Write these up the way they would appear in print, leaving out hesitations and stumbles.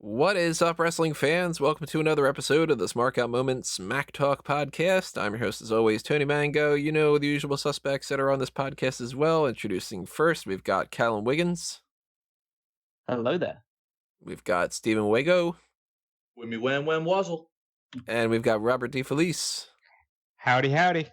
What is up, wrestling fans? Welcome to another episode of the Smark Out Moment Smack Talk podcast. I'm your host, as always, Tony Mango. You know the usual suspects that are on this podcast as well. Introducing first, we've got Callum Wiggins. Hello there. We've got Stephen Wago. With me when wazzle. And we've got Robert DeFelice. Howdy, howdy.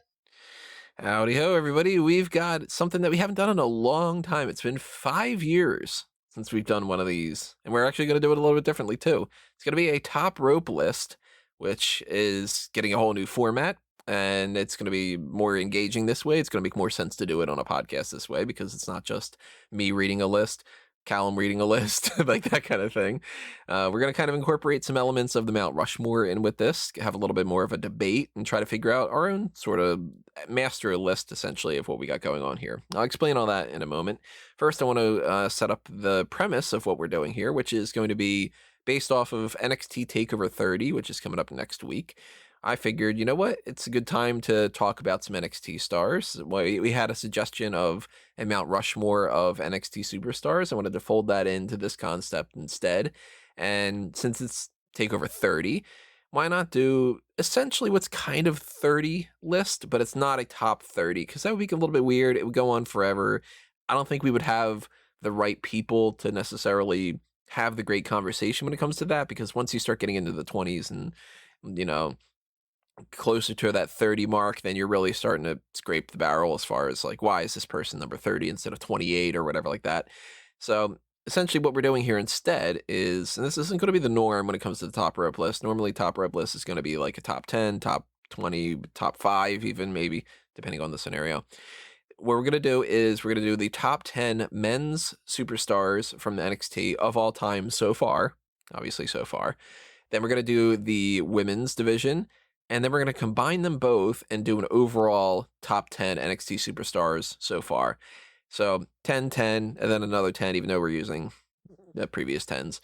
Howdy ho, everybody. We've got something that we haven't done in a long time. It's been 5 years since we've done one of these, and we're actually going to do it a little bit differently too. It's going to be a top rope list, which is getting a whole new format, and it's going to be more engaging this way. It's going to make more sense to do it on a podcast this way because it's not just me reading a list, Callum reading a list, like that kind of thing. We're going to kind of incorporate some elements of the Mount Rushmore in with this, have a little bit more of a debate, and try to figure out our own sort of master list, essentially, of what we got going on here. I'll explain all that in a moment. First, I want to set up the premise of what we're doing here, which is going to be based off of NXT TakeOver 30, which is coming up next week. I figured, you know what? It's a good time to talk about some NXT stars. We had a suggestion of a Mount Rushmore of NXT superstars. I wanted to fold that into this concept instead. And since it's TakeOver 30, why not do essentially what's kind of 30 list, but it's not a top 30, because that would be a little bit weird. It would go on forever. I don't think we would have the right people to necessarily have the great conversation when it comes to that, because once you start getting into the 20s and, you know, closer to that 30 mark, then you're really starting to scrape the barrel as far as like, why is this person number 30 instead of 28 or whatever like that. So essentially what we're doing here instead is, and this isn't going to be the norm when it comes to the top rope list. Normally top rope list is going to be like a top 10, top 20, top 5 even, maybe, depending on the scenario. What we're going to do is we're going to do the top 10 men's superstars from the NXT of all time so far, obviously so far. Then we're going to do the women's division, and then we're going to combine them both and do an overall top 10 NXT superstars so far. So 10, 10, and then another 10, even though we're using the previous 10s.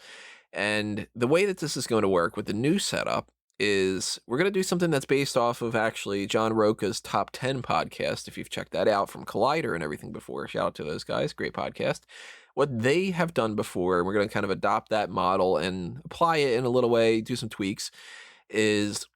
And the way that this is going to work with the new setup is we're going to do something that's based off of actually John Roca's Top 10 podcast. If you've checked that out from Collider and everything before, shout out to those guys. Great podcast. What they have done before, and we're going to kind of adopt that model and apply it in a little way, do some tweaks, is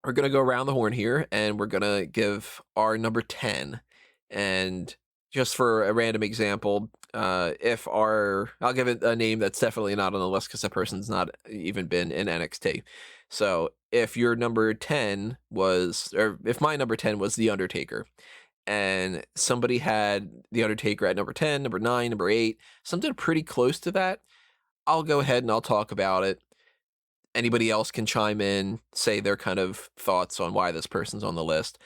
we're going to go around the horn here, and we're going to give our number 10. And just for a random example, I'll give it a name that's definitely not on the list because that person's not even been in NXT. So if your number 10 was, or if my number 10 was The Undertaker, and somebody had The Undertaker at number 10, number 9, number 8, something pretty close to that, I'll go ahead and I'll talk about it. Anybody else can chime in, say their kind of thoughts on why this person's on the list,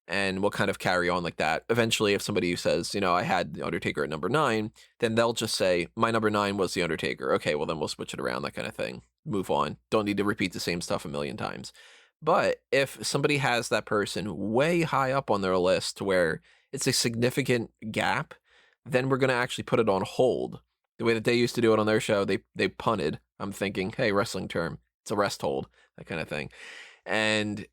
and we'll kind of carry on like that. Eventually, if somebody says, you know, I had The Undertaker at number 9, then they'll just say, my number 9 was The Undertaker. Okay, well, then we'll switch it around, that kind of thing. Move on. Don't need to repeat the same stuff a million times. But if somebody has that person way high up on their list to where it's a significant gap, then we're going to actually put it on hold. The way that they used to do it on their show, they punted. I'm thinking, hey, wrestling term. It's a rest hold, that kind of thing. And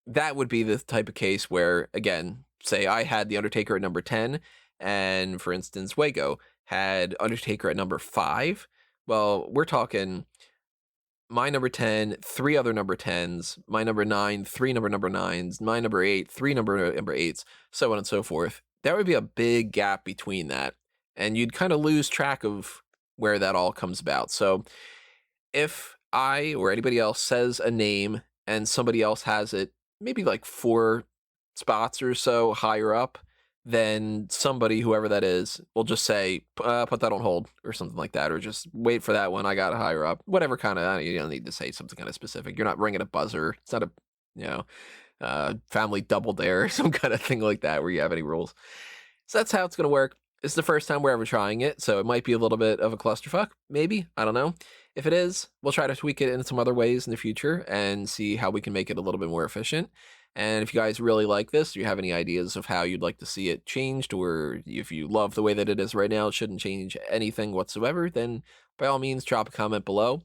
that would be the type of case where, again, say I had The Undertaker at number 10, and for instance, Wago had Undertaker at number 5. Well, we're talking my number 10, 3 other number 10s, my number 9, 3 number 9s, my number 8, 3 number 8s, so on and so forth. There would be a big gap between that, and you'd kind of lose track of where that all comes about. So if I or anybody else says a name and somebody else has it maybe like 4 spots or so higher up, then somebody, whoever that is, will just say, put that on hold or something like that, or just wait for that one. I got it higher up, whatever kind of, you don't need to say something kind of specific. You're not ringing a buzzer. It's not a, family double dare or some kind of thing like that where you have any rules. So that's how it's going to work. It's the first time we're ever trying it, so it might be a little bit of a clusterfuck, maybe. I don't know. If it is, we'll try to tweak it in some other ways in the future and see how we can make it a little bit more efficient. And if you guys really like this, or you have any ideas of how you'd like to see it changed, or if you love the way that it is right now, it shouldn't change anything whatsoever, then by all means, drop a comment below.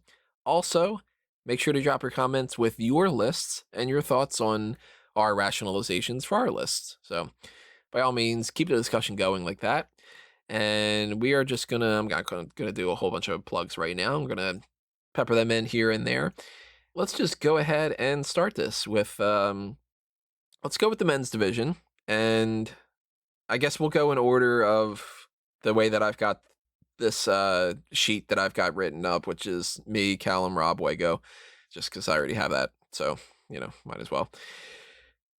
Also, make sure to drop your comments with your lists and your thoughts on our rationalizations for our lists. So by all means, keep the discussion going like that. And we are just I'm not gonna do a whole bunch of plugs right now. I'm gonna pepper them in here and there. Let's just go ahead and start this with, let's go with the men's division. And I guess we'll go in order of the way that I've got this sheet that I've got written up, which is me, Callum, Rob, Wago, just because I already have that. So, might as well.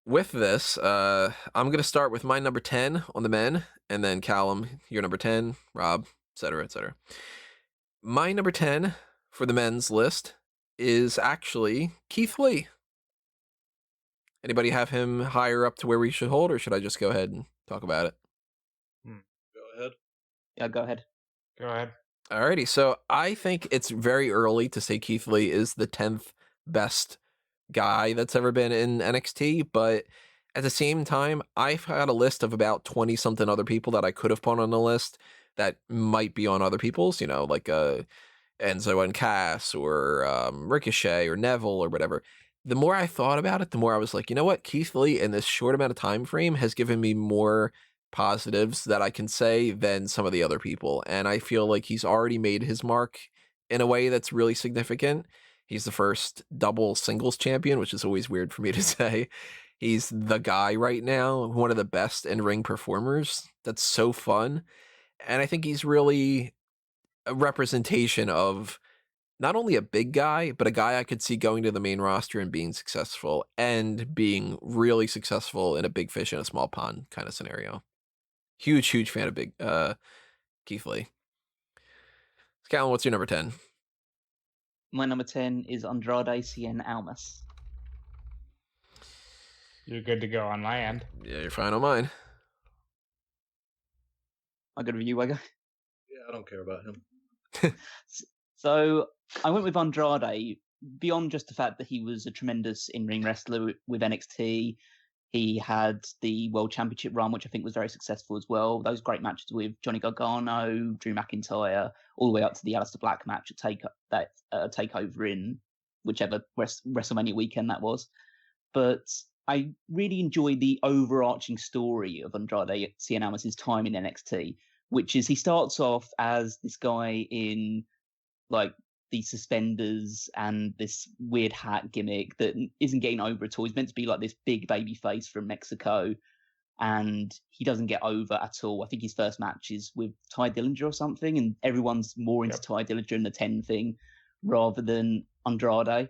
With this, I'm going to start with my number 10 on the men, and then Callum, your number 10, Rob, etc., etc. My number 10 for the men's list is actually Keith Lee. Anybody have him higher up to where we should hold, or should I just go ahead and talk about it? Go ahead. Yeah, go ahead. Go ahead. Alrighty, so I think it's very early to say Keith Lee is the 10th best guy that's ever been in NXT, but at the same time, I've had a list of about 20 something other people that I could have put on the list that might be on other people's, like Enzo and Cass or Ricochet or Neville or whatever. The more I thought about it, the more I was like, you know what? Keith Lee in this short amount of time frame has given me more positives that I can say than some of the other people. And I feel like he's already made his mark in a way that's really significant. He's the first double singles champion, which is always weird for me to say. He's the guy right now, one of the best in-ring performers. That's so fun. And I think he's really a representation of not only a big guy, but a guy I could see going to the main roster and being successful and being really successful in a big fish in a small pond kind of scenario. Huge fan of big Keith Lee. Callum, what's your number 10? My number 10 is Andrade Cien Almas. You're good to go on my end. Yeah, you're fine on mine. I got a review, Wago. Yeah, I don't care about him. So I went with Andrade beyond just the fact that he was a tremendous in-ring wrestler with NXT. He had the World Championship run, which I think was very successful as well. Those great matches with Johnny Gargano, Drew McIntyre, all the way up to the Aleister Black match at TakeOver in whichever WrestleMania weekend that was. But I really enjoyed the overarching story of Andrade Cien Almas' time in NXT, which is he starts off as this guy in like the suspenders and this weird hat gimmick that isn't getting over at all. He's meant to be like this big baby face from Mexico, and he doesn't get over at all. I think his first match is with Ty Dillinger or something, and everyone's more into Ty Dillinger and the 10 thing rather than Andrade.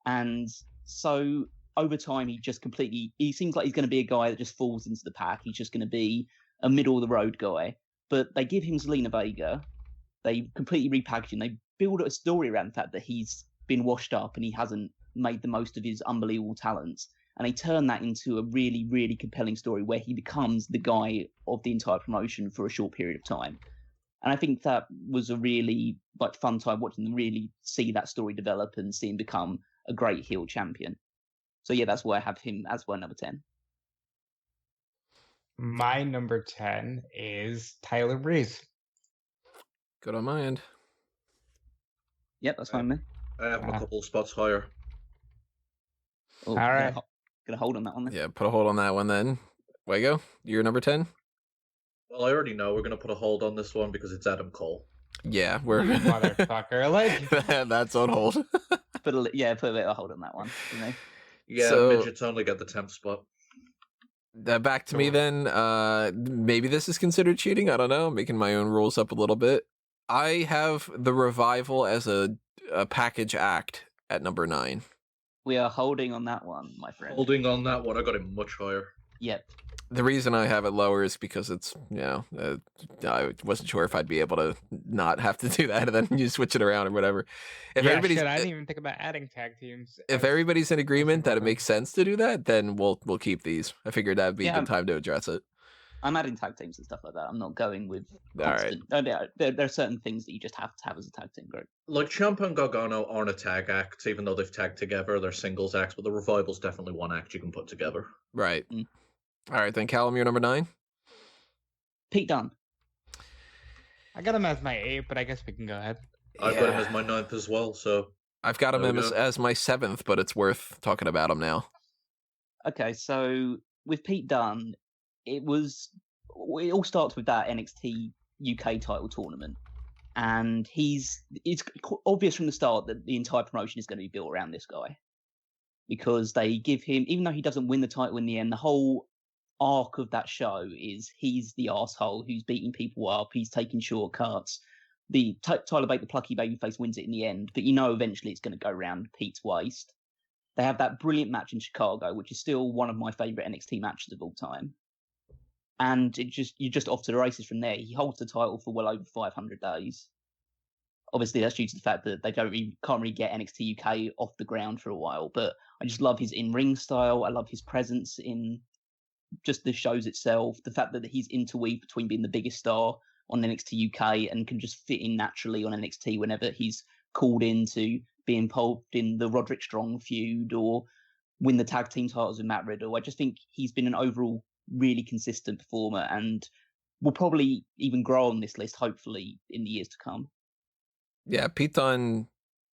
And so over time, he seems like he's going to be a guy that just falls into the pack. He's just going to be a middle of the road guy. But they give him Zelina Vega. They completely repackage him. They build a story around the fact that he's been washed up and he hasn't made the most of his unbelievable talents. And they turn that into a really, really compelling story where he becomes the guy of the entire promotion for a short period of time. And I think that was a really fun time watching them really see that story develop and see him become a great heel champion. So yeah, that's why I have him as my number 10. My number 10 is Tyler Breeze. Good on my end. Yep, that's fine, man. I have him a couple of spots higher. Oh, All right. Gonna hold on that one then. Yeah, put a hold on that one then. Wago, you're number 10? Well, I already know we're going to put a hold on this one because it's Adam Cole. Yeah, we're Motherfucker. Like, that's on hold. Put a bit of a hold on that one. Yeah, So- midgets only get the 10th spot. Back to me then. Maybe this is considered cheating. I don't know. Making my own rules up a little bit. I have the Revival as a package act at number 9. We are holding on that one, my friend. Holding on that one, I got him much higher. Yep. The reason I have it lower is because it's, I wasn't sure if I'd be able to not have to do that and then you switch it around or whatever. If I didn't even think about adding tag teams. If everybody's in agreement that it makes sense to do that, then we'll keep these. I figured that'd be a Yeah, good time to address it. I'm adding tag teams and stuff like that. I'm not going with All right. constant. There are certain things that you just have to have as a tag team group. Like, Ciampa and Gargano aren't a tag act, even though they've tagged together. They're singles acts, but the Revival's definitely one act you can put together. Right. Mm. All right, then Callum, you're number 9? Pete Dunne. I got him as my 8, but I guess we can go ahead. I've got him as my 9th as well, so... I've got him There we as my 7th, but it's worth talking about him now. Okay, so with Pete Dunne, it all starts with that NXT UK title tournament And it's obvious from the start that the entire promotion is going to be built around this guy, because they give him, even though he doesn't win the title in the end, the whole arc of that show is he's the asshole who's beating people up, he's taking shortcuts. The Tyler Bate, the plucky babyface, wins it in the end, but eventually it's going to go around Pete's waist. They have that brilliant match in Chicago, which is still one of my favorite NXT matches of all time. And you're just off to the races from there. He holds the title for well over 500 days. Obviously, that's due to the fact that they can't really get NXT UK off the ground for a while. But I just love his in-ring style. I love his presence in just the shows itself. The fact that he's interweaved between being the biggest star on NXT UK and can just fit in naturally on NXT whenever he's called in to be involved in the Roderick Strong feud or win the tag team titles with Matt Riddle. I just think he's been an overall really consistent performer and will probably even grow on this list, hopefully, in the years to come. Yeah, Pete Dunne.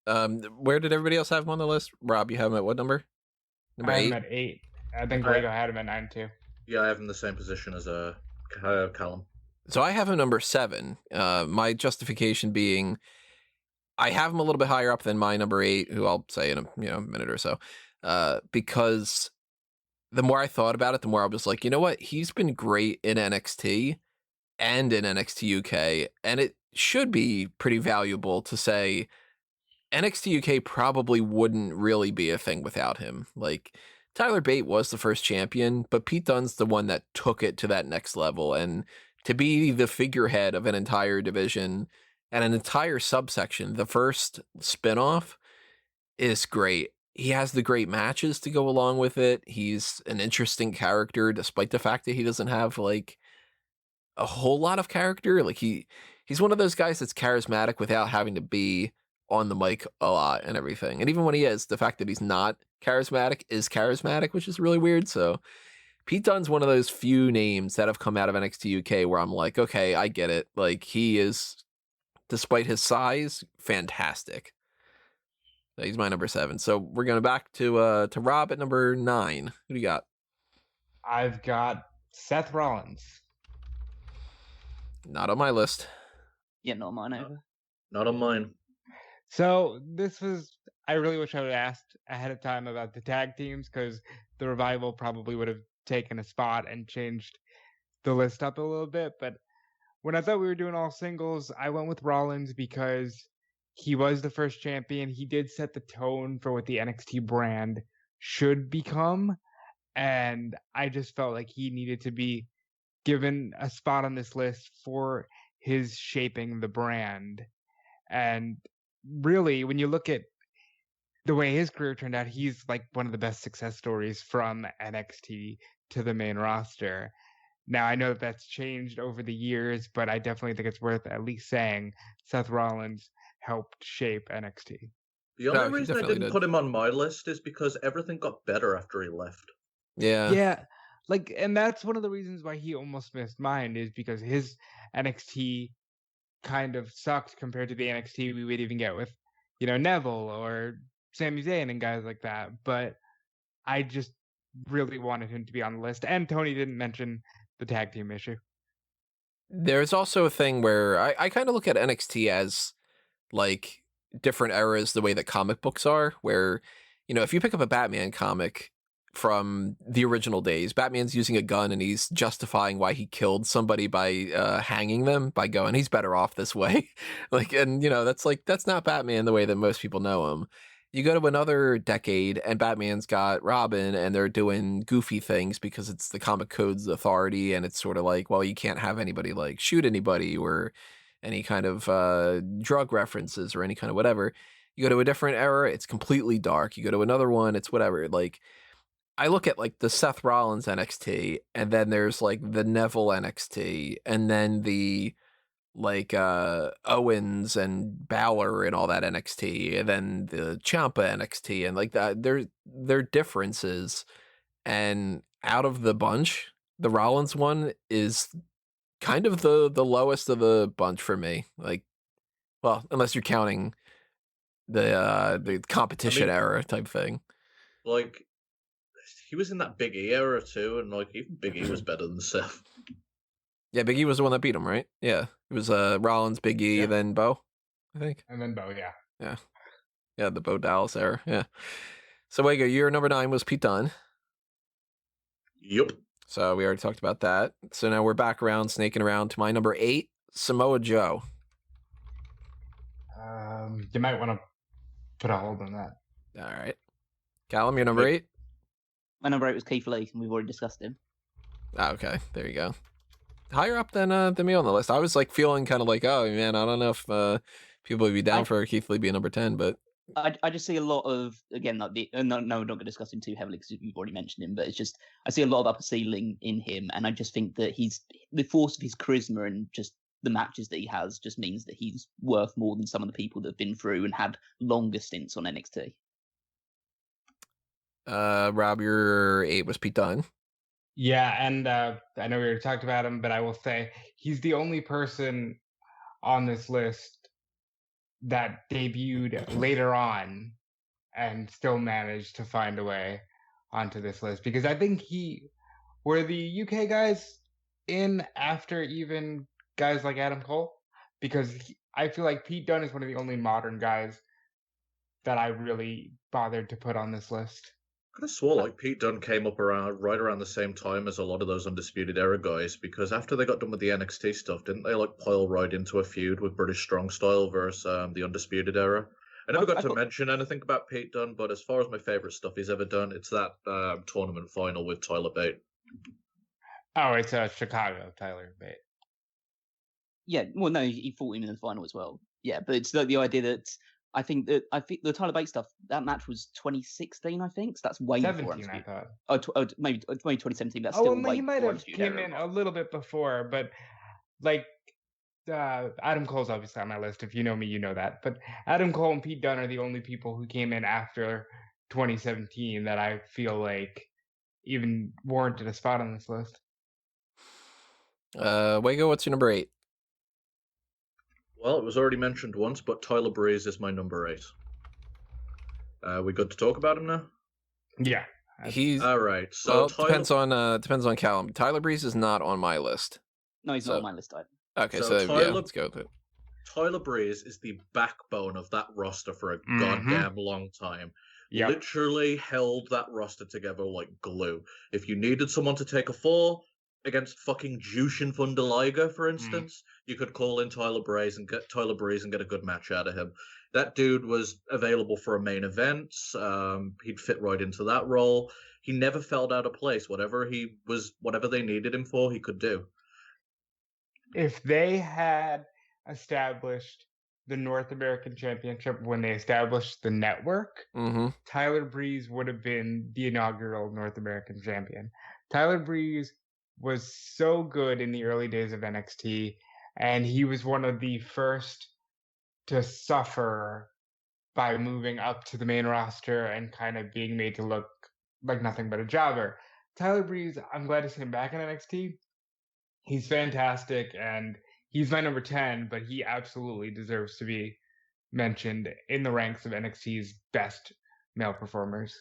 Where did everybody else have him on the list? Rob, you have him at what number? Number I have 8? him at 8. I think Grego had him at 9 too. Yeah, I have him in the same position as Callum. So I have him number 7. My justification being, I have him a little bit higher up than my number 8, who I'll say in a minute or so, because the more I thought about it, the more I was like, you know what? He's been great in NXT and in NXT UK, and it should be pretty valuable to say NXT UK probably wouldn't really be a thing without him. Like, Tyler Bate was the first champion, but Pete Dunne's the one that took it to that next level, and to be the figurehead of an entire division and an entire subsection, the first spinoff, is great. He has the great matches to go along with it. He's an interesting character, despite the fact that he doesn't have like a whole lot of character. Like he's one of those guys that's charismatic without having to be on the mic a lot and everything. And even when he is, the fact that he's not charismatic is charismatic, which is really weird. So Pete Dunne's one of those few names that have come out of NXT UK where I'm like, okay, I get it. Like, he is, despite his size, fantastic. He's my number 7. So we're going back to Rob at number 9. Who do you got? I've got Seth Rollins. Not on my list. Yeah, not mine either. Not on mine. So I really wish I would have asked ahead of time about the tag teams, because the Revival probably would have taken a spot and changed the list up a little bit. But when I thought we were doing all singles, I went with Rollins because he was the first champion. He did set the tone for what the NXT brand should become. And I just felt like he needed to be given a spot on this list for his shaping the brand. And really, when you look at the way his career turned out, he's like one of the best success stories from NXT to the main roster. Now, I know that that's changed over the years, but I definitely think it's worth at least saying Seth Rollins helped shape NXT. The only No, he reason I definitely didn't did. put him on my list is because everything got better after he left. Yeah. Yeah, like, and that's one of the reasons why he almost missed mine, is because his NXT kind of sucked compared to the NXT we would even get with, Neville or Sami Zayn and guys like that. But I just really wanted him to be on the list. And Tony didn't mention the tag team issue. There's also a thing where I kind of look at NXT as like different eras the way that comic books are, where, if you pick up a Batman comic from the original days, Batman's using a gun and he's justifying why he killed somebody by hanging them, by going, he's better off this way. That's not Batman the way that most people know him. You go to another decade and Batman's got Robin and they're doing goofy things because it's the comic code's authority, and it's sort of like, well, you can't have anybody like shoot anybody or any kind of drug references or any kind of whatever. You go to a different era, it's completely dark. You go to another one, it's whatever. Like, I look at like the Seth Rollins NXT, and then there's like the Neville NXT, and then the like Owens and Balor and all that NXT, and then the Ciampa NXT, and like that. They're differences, and out of the bunch, the Rollins one is kind of the lowest of the bunch for me. Like, well, unless you're counting the competition era type thing. Like, he was in that Big E era too, and like even Big E was better than Seth. Yeah, Big E was the one that beat him, right? Yeah. It was Rollins, Big E, Yeah. then Bo, I think. And then Bo, yeah. Yeah, the Bo Dallas era. Yeah. So, Wego, your number 9 was Pete Dunne. Yup. So we already talked about that. So now we're back around, snaking around to my number 8, Samoa Joe. You might want to put a hold on that. All right. Callum, your number 8? My number 8 was Keith Lee, and we've already discussed him. Oh, okay, there you go. Higher up than me on the list. I was like feeling kind of like, oh man, I don't know if people would be down for Keith Lee being number 10, but I just see a lot of, again, like no, we're not going to discuss him too heavily because you've already mentioned him, but it's just, I see a lot of upper ceiling in him, and I just think that the force of his charisma and just the matches that he has just means that he's worth more than some of the people that have been through and had longer stints on NXT. Rob, your 8 was Pete Dunne. Yeah, and I know we already talked about him, but I will say he's the only person on this list that debuted later on and still managed to find a way onto this list, because I think were the UK guys in after even guys like Adam Cole, because I feel like Pete Dunne is one of the only modern guys that I really bothered to put on this list. I could have swore like Pete Dunne came up right around the same time as a lot of those Undisputed Era guys, because after they got done with the NXT stuff, didn't they like pile right into a feud with British Strong Style versus the Undisputed Era? I never got to mention anything about Pete Dunne, but as far as my favourite stuff he's ever done, it's that tournament final with Tyler Bate. Oh, it's Chicago, Tyler Bate. Yeah, well, no, he fought him in the final as well. Yeah, but it's the idea that I think the Tyler Bate stuff, that match was 2016, I think. So that's way 17, before. I thought. Maybe 2017. That's still way he might have before came in a little bit before, but like Adam Cole's obviously on my list. If you know me, you know that. But Adam Cole and Pete Dunne are the only people who came in after 2017 that I feel like even warranted a spot on this list. Wego, what's your number 8? Well, it was already mentioned once, but Tyler Breeze is my number 8. We good to talk about him now? Yeah. He's all right. So depends on Callum. Tyler Breeze is not on my list. No, he's not on my list either. Okay, so yeah, let's go with it. Tyler Breeze is the backbone of that roster for a goddamn long time. Yep. Literally held that roster together like glue. If you needed someone to take a fall against fucking Jushin Thunder Liger, for instance, you could call in Tyler Breeze and get a good match out of him. That dude was available for a main event. He'd fit right into that role. He never felt out of place. Whatever they needed him for, he could do. If they had established the North American Championship when they established the network, Tyler Breeze would have been the inaugural North American champion. Tyler Breeze was so good in the early days of NXT, and he was one of the first to suffer by moving up to the main roster and kind of being made to look like nothing but a jobber. Tyler Breeze, I'm glad to see him back in NXT. He's fantastic, and he's my number 10, but he absolutely deserves to be mentioned in the ranks of NXT's best male performers.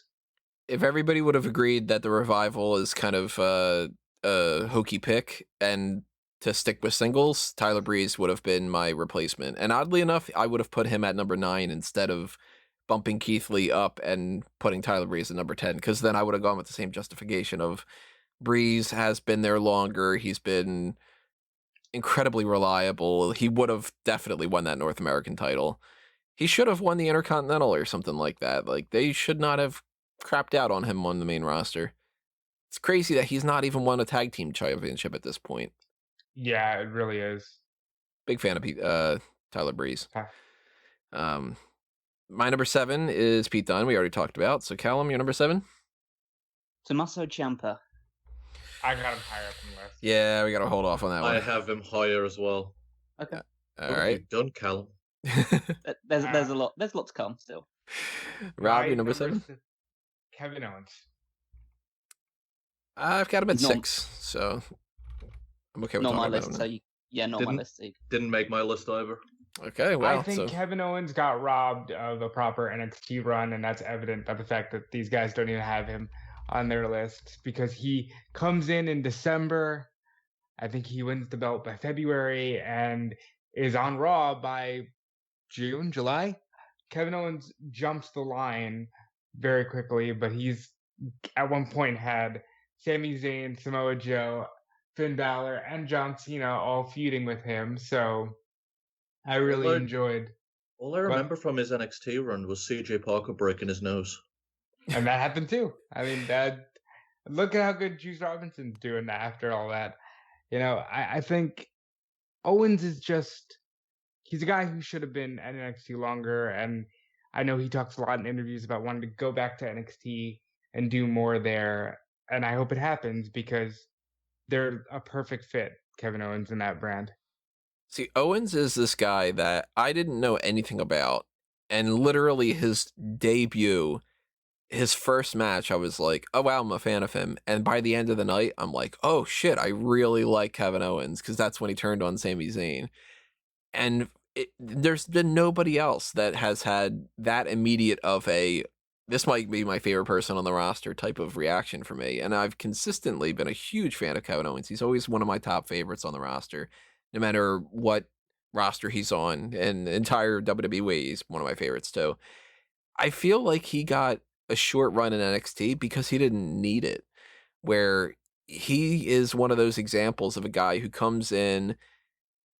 If everybody would have agreed that the Revival is kind of a hokey pick and to stick with singles, Tyler Breeze would have been my replacement. And oddly enough, I would have put him at number 9 instead of bumping Keith Lee up and putting Tyler Breeze at number 10, because then I would have gone with the same justification of Breeze has been there longer. He's been incredibly reliable. He would have definitely won that North American title. He should have won the Intercontinental or something like that. Like, they should not have crapped out on him on the main roster. It's crazy that he's not even won a tag team championship at this point. Yeah, it really is. Big fan of Tyler Breeze. My number 7 is Pete Dunne. We already talked about. So, Callum, your number 7? Tommaso Ciampa. I got him higher up in the list. Yeah, we got to hold off on that one. I have him higher as well. Okay. All right. Done, Callum. There's a lot to come still. Rob, your number 7? Kevin Owens. I've got him at 6, so I'm okay with not my talking list. about So him. not my list. Didn't make my list either. Okay, well, I think Kevin Owens got robbed of a proper NXT run, and that's evident by the fact that these guys don't even have him on their list, because he comes in December I think he wins the belt by February and is on Raw by June, July. Kevin Owens jumps the line very quickly, but he's at one point had Sami Zayn, Samoa Joe, Finn Balor, and John Cena all feuding with him. So I really enjoyed. All I remember from his NXT run was CJ Parker breaking his nose. And that happened too. I mean, look at how good Juice Robinson's doing after all that. I think Owens is he's a guy who should have been at NXT longer. And I know he talks a lot in interviews about wanting to go back to NXT and do more there. And I hope it happens because they're a perfect fit, Kevin Owens and that brand. See, Owens is this guy that I didn't know anything about. And literally his debut, his first match, I was like, oh, wow, I'm a fan of him. And by the end of the night, I'm like, oh, shit, I really like Kevin Owens, because that's when he turned on Sami Zayn. And there's been nobody else that has had that immediate of this might be my favorite person on the roster type of reaction for me. And I've consistently been a huge fan of Kevin Owens. He's always one of my top favorites on the roster, no matter what roster he's on. And entire WWE, he's one of my favorites too. I feel like he got a short run in NXT because he didn't need it, where he is one of those examples of a guy who comes in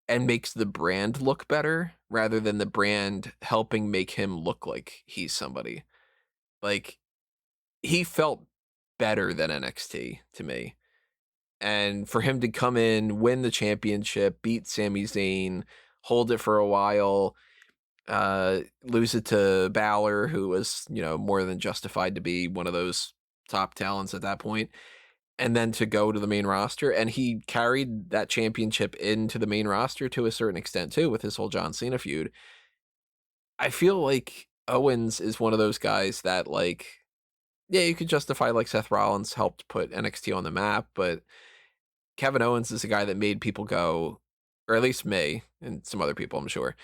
and makes the brand look better rather than the brand helping make him look like he's somebody. Like, he felt better than NXT to me. And for him to come in, win the championship, beat Sami Zayn, hold it for a while, lose it to Balor, who was, more than justified to be one of those top talents at that point, and then to go to the main roster. And he carried that championship into the main roster to a certain extent too, with his whole John Cena feud. I feel like Owens is one of those guys that, like, yeah, you could justify like Seth Rollins helped put NXT on the map, but Kevin Owens is a guy that made people go, or at least me and some other people, I'm sure,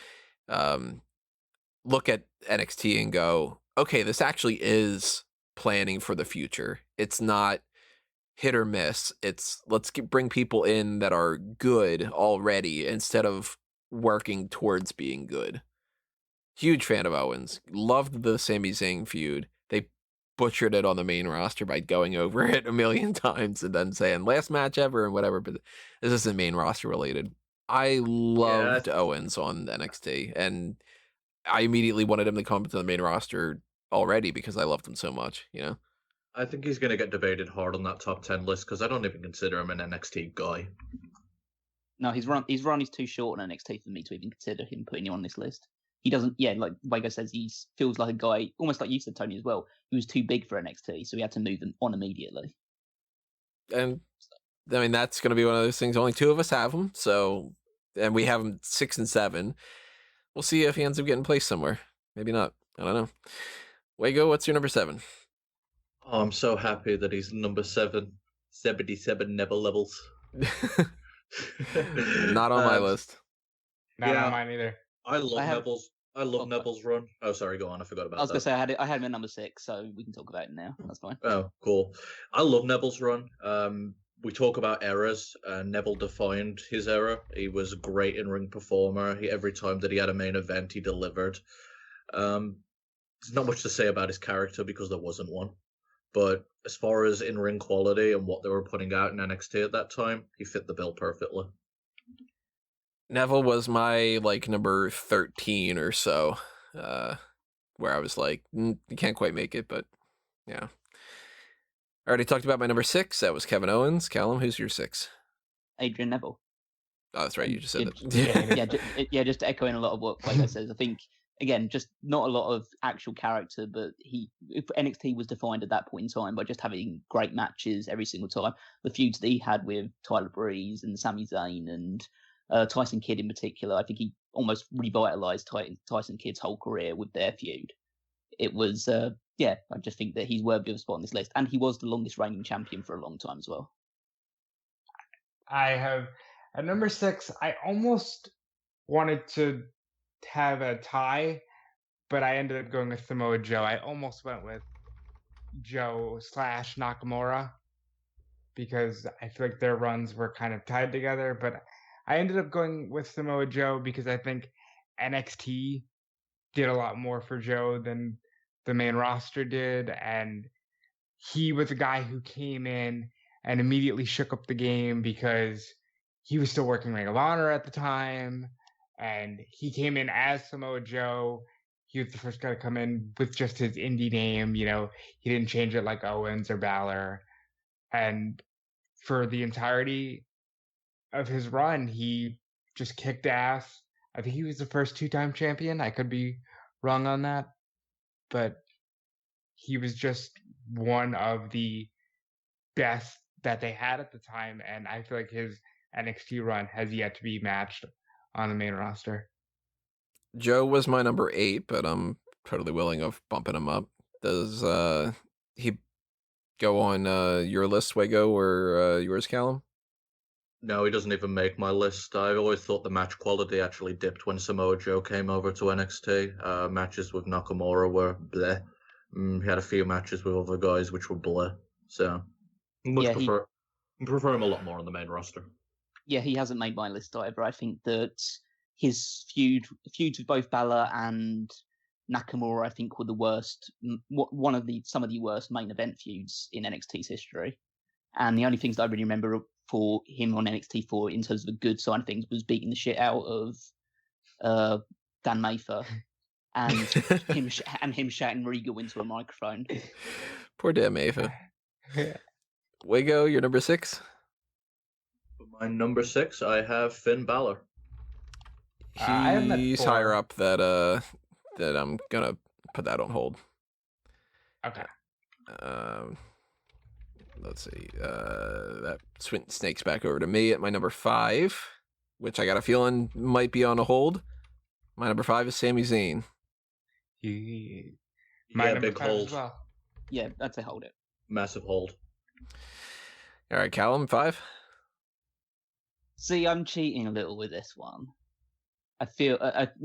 look at NXT and go, okay, this actually is planning for the future. It's not hit or miss. It's bring people in that are good already instead of working towards being good. Huge fan of Owens. Loved the Sami Zayn feud. They butchered it on the main roster by going over it a million times and then saying last match ever and whatever, but this isn't main roster related. I loved Owens on NXT, and I immediately wanted him to come to the main roster already because I loved him so much, I think he's going to get debated hard on that top 10 list because I don't even consider him an NXT guy. No, his run is too short on NXT for me to even consider him putting him on this list. He doesn't, like Wago says, he feels like a guy, almost like you said, Tony, as well, who was too big for NXT, so we had to move him on immediately. And, I mean, that's going to be one of those things. Only two of us have him, and we have him 6 and 7. We'll see if he ends up getting placed somewhere. Maybe not. I don't know. Wago, what's your number 7? Oh, I'm so happy that he's number 7. 77 Neville levels. Not on my list. Not on mine either. I love Neville's run. Oh, sorry, go on. I forgot about that. I was going to say I had him at number 6, so we can talk about it now. That's fine. Oh, cool. I love Neville's run. We talk about eras. Neville defined his era. He was a great in-ring performer. Every time that he had a main event, he delivered. There's not much to say about his character because there wasn't one. But as far as in-ring quality and what they were putting out in NXT at that time, he fit the bill perfectly. Neville was my number 13 or so, where I was like, you can't quite make it, but yeah. I already talked about my number 6. That was Kevin Owens. Callum, who's your 6? Adrian Neville. Oh, that's right. You just said that. Just echoing a lot of what Wago says. I think, again, just not a lot of actual character, but NXT was defined at that point in time by just having great matches every single time. The feuds that he had with Tyler Breeze and Sami Zayn and Tyson Kidd in particular, I think he almost revitalized Tyson Kidd's whole career with their feud. It was, I just think that he's worthy of a spot on this list. And he was the longest reigning champion for a long time as well. I have, at number 6, I almost wanted to have a tie, but I ended up going with Samoa Joe. I almost went with Joe / Nakamura because I feel like their runs were kind of tied together. But I ended up going with Samoa Joe because I think NXT did a lot more for Joe than the main roster did. And he was a guy who came in and immediately shook up the game because he was still working Ring of Honor at the time. And he came in as Samoa Joe. He was the first guy to come in with just his indie name. You know, he didn't change it like Owens or Balor. And for the entirety of his run, he just kicked ass. I think he was the first 2-time champion. I could be wrong on that. But he was just one of the best that they had at the time. And I feel like his NXT run has yet to be matched on the main roster. Joe was my number 8, but I'm totally willing of bumping him up. Does he go on your list, Wago, or yours, Callum? No, he doesn't even make my list. I always thought the match quality actually dipped when Samoa Joe came over to NXT. Matches with Nakamura were bleh. He had a few matches with other guys which were bleh. So, prefer him a lot more on the main roster. Yeah, he hasn't made my list either. I think that his feuds with both Balor and Nakamura, I think, were the worst. Some of the worst main event feuds in NXT's history. And the only things that I really remember for him on NXT for in terms of the good side of things was beating the shit out of Dan Mather and him shouting Regal into a microphone. Poor Dan Mather. Wago, your number 6? For my number 6, I have Finn Balor. He's higher up that I'm gonna put that on hold. Okay. Let's see. That snakes back over to me at my number 5, which I got a feeling might be on a hold. My number 5 is Sami Zayn. Big hold. Well. Yeah, that's a hold it. Massive hold. All right, Callum, 5. See, I'm cheating a little with this one. I feel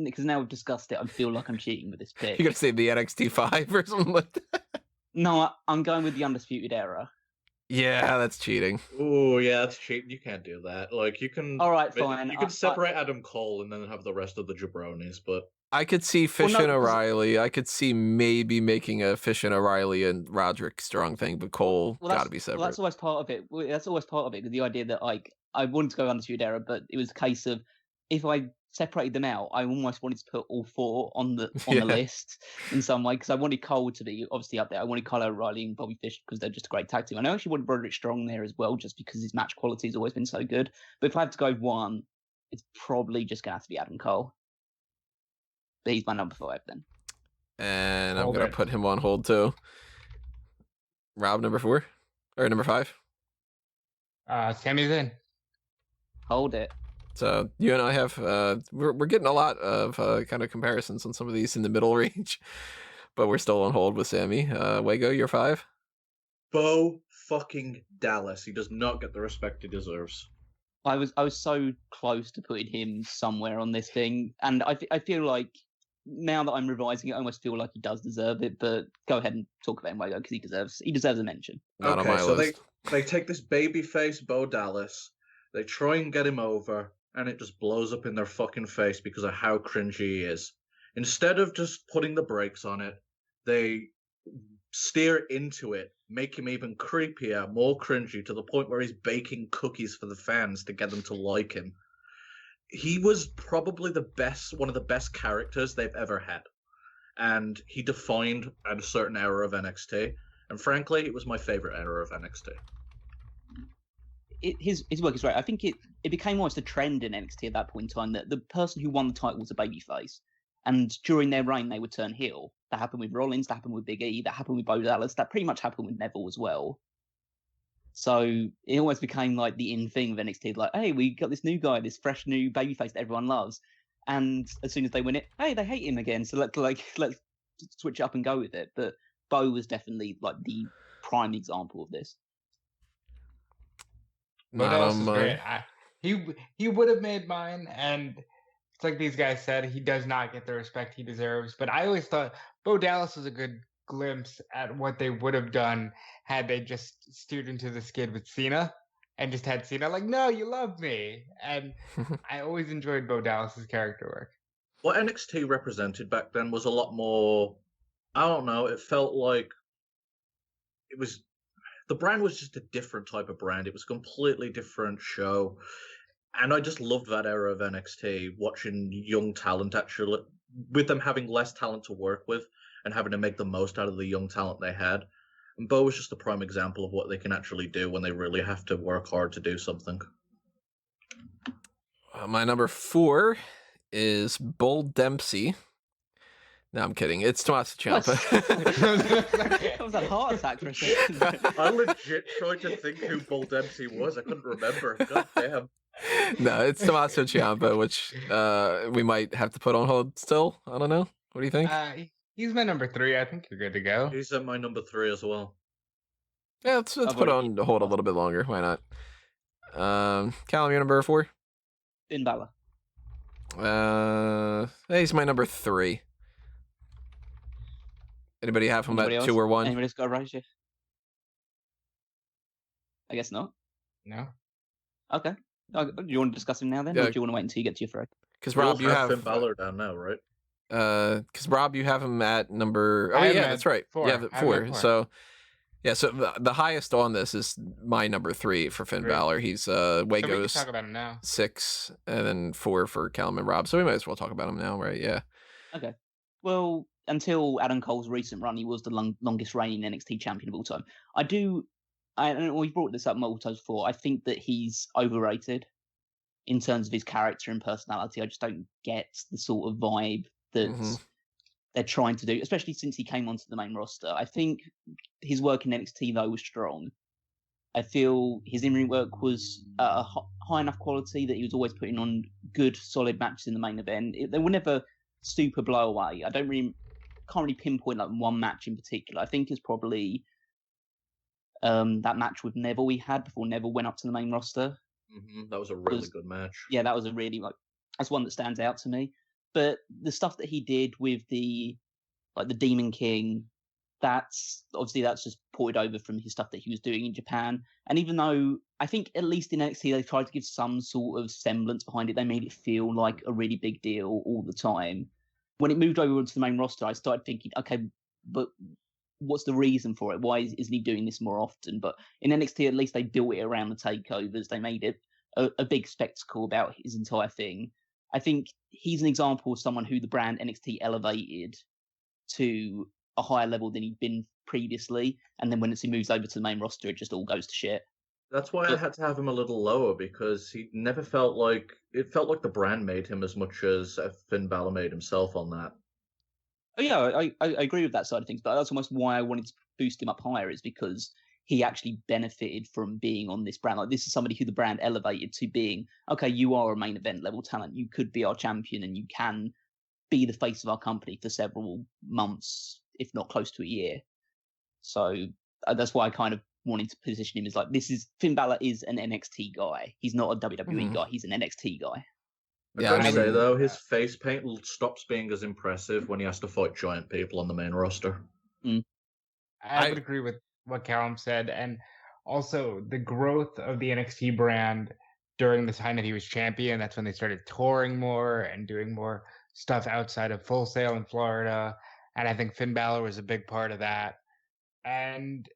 because now we've discussed it, I feel like I'm cheating with this pick. You're gonna say the NXT 5 or something like that? No, I'm going with the Undisputed Era. Yeah, that's cheating. Oh, yeah, that's cheating. You can't do that. Like, you can. All right, fine. You can separate Adam Cole and then have the rest of the jabronis, but I could see Fish and O'Reilly. I could see maybe making a Fish and O'Reilly and Roderick Strong thing, but Cole got to be separate. Well, that's always part of it. That's always part of it. The idea that I wanted to go Undisputed Era, but it was a case of if I separated them out, I almost wanted to put all 4 on the list in some way because I wanted Cole to be obviously up there. I wanted Kyle O'Reilly and Bobby Fish because they're just a great tag team. I actually wanted Roderick Strong there as well, just because his match quality has always been so good. But if I have to go one, it's probably just gonna have to be Adam Cole. But he's my number 5 then. And I'm gonna put him on hold too. Rob, number 4 or number 5? Sami Zayn. Hold it. So you and I have we're getting a lot of kind of comparisons on some of these in the middle range, but we're still on hold with Sami. Wago, you're 5. Bo fucking Dallas. He does not get the respect he deserves. I was so close to putting him somewhere on this thing, and I feel like now that I'm revising it, I almost feel like he does deserve it. But go ahead and talk about him, Wago, because he deserves a mention. Not on my list. They take this babyface Bo Dallas, they try and get him over, and it just blows up in their fucking face because of how cringy he is. Instead of just putting the brakes on it, they steer into it, make him even creepier, more cringy, to the point where he's baking cookies for the fans to get them to like him. He was probably one of the best characters they've ever had. And he defined a certain era of NXT. And frankly, it was my favorite era of NXT. His work is great. I think it became almost a trend in NXT at that point in time that the person who won the title was a babyface. And during their reign, they would turn heel. That happened with Rollins, that happened with Big E, that happened with Bo Dallas, that pretty much happened with Neville as well. So it almost became like the in thing of NXT, like, hey, we got this new guy, this fresh new babyface that everyone loves. And as soon as they win it, hey, they hate him again. So let's switch up and go with it. But Bo was definitely like the prime example of this. Bo Dallas is great. He would have made mine, and it's like these guys said, he does not get the respect he deserves. But I always thought Bo Dallas was a good glimpse at what they would have done had they just steered into the skid with Cena and just had Cena like, no, you love me. And I always enjoyed Bo Dallas's character work. What NXT represented back then was a lot more, I don't know, it felt like the brand was just a different type of brand. It was a completely different show. And I just loved that era of NXT, watching young talent actually, with them having less talent to work with and having to make the most out of the young talent they had. And Bo was just a prime example of what they can actually do when they really have to work hard to do something. My number 4 is Bull Dempsey. No, I'm kidding. It's Tommaso Ciampa. That was a heart attack for a second. I legit tried to think who Bull Dempsey was. I couldn't remember. God damn. No, it's Tommaso Ciampa, which we might have to put on hold still. I don't know. What do you think? He's my number 3. I think you're good to go. He's at my number 3 as well. Yeah, let's put on hold a little bit longer. Why not? Callum, your number 4? Finn Balor. He's my number 3. Anybody have him at 2 or 1? Anybody else got a raise? I guess not. No. Okay. Do you want to discuss him now then, or do you want to wait until you get to your 3? Because Rob, you have Finn Balor down now, right? Because Rob, you have him at number. Oh yeah, that's right. 4. Yeah, 4. So yeah, so the highest on this is my number 3 for Finn Balor. He's So we can Wago's talk about him now. 6, and then 4 for Callum and Rob. So we might as well talk about him now, right? Yeah. Okay. Well, until Adam Cole's recent run, he was the longest reigning NXT champion of all time. We've brought this up multiple times before. I think that he's overrated in terms of his character and personality. I just don't get the sort of vibe that they're trying to do, especially since he came onto the main roster. I think his work in NXT, though, was strong. I feel his in-ring work was at a high enough quality that he was always putting on good, solid matches in the main event. They were never super blow away. I can't really pinpoint like one match in particular. I think it's probably that match with Neville we had before Neville went up to the main roster. That was a really good match. Yeah, that was a really that's one that stands out to me. But the stuff that he did with the Demon King, that's just ported over from his stuff that he was doing in Japan. And even though I think at least in NXT they tried to give some sort of semblance behind it, they made it feel like a really big deal all the time. When it moved over onto the main roster, I started thinking, okay, but what's the reason for it? Why isn't he doing this more often? But in NXT, at least they built it around the takeovers. They made it a big spectacle about his entire thing. I think he's an example of someone who the brand NXT elevated to a higher level than he'd been previously. And then when he moves over to the main roster, it just all goes to shit. That's why I had to have him a little lower, because he never felt like the brand made him as much as Finn Balor made himself on that. Oh yeah, I agree with that side of things, but that's almost why I wanted to boost him up higher, is because he actually benefited from being on this brand. Like, this is somebody who the brand elevated to being, okay, you are a main event level talent. You could be our champion and you can be the face of our company for several months, if not close to a year. So that's why I kind of wanted to position him as like, Finn Balor is an NXT guy. He's not a WWE guy. He's an NXT guy. Yeah, I say though, his face paint stops being as impressive when he has to fight giant people on the main roster. I would agree with what Callum said, and also the growth of the NXT brand during the time that he was champion. That's when they started touring more and doing more stuff outside of Full Sail in Florida, and I think Finn Balor was a big part of that. And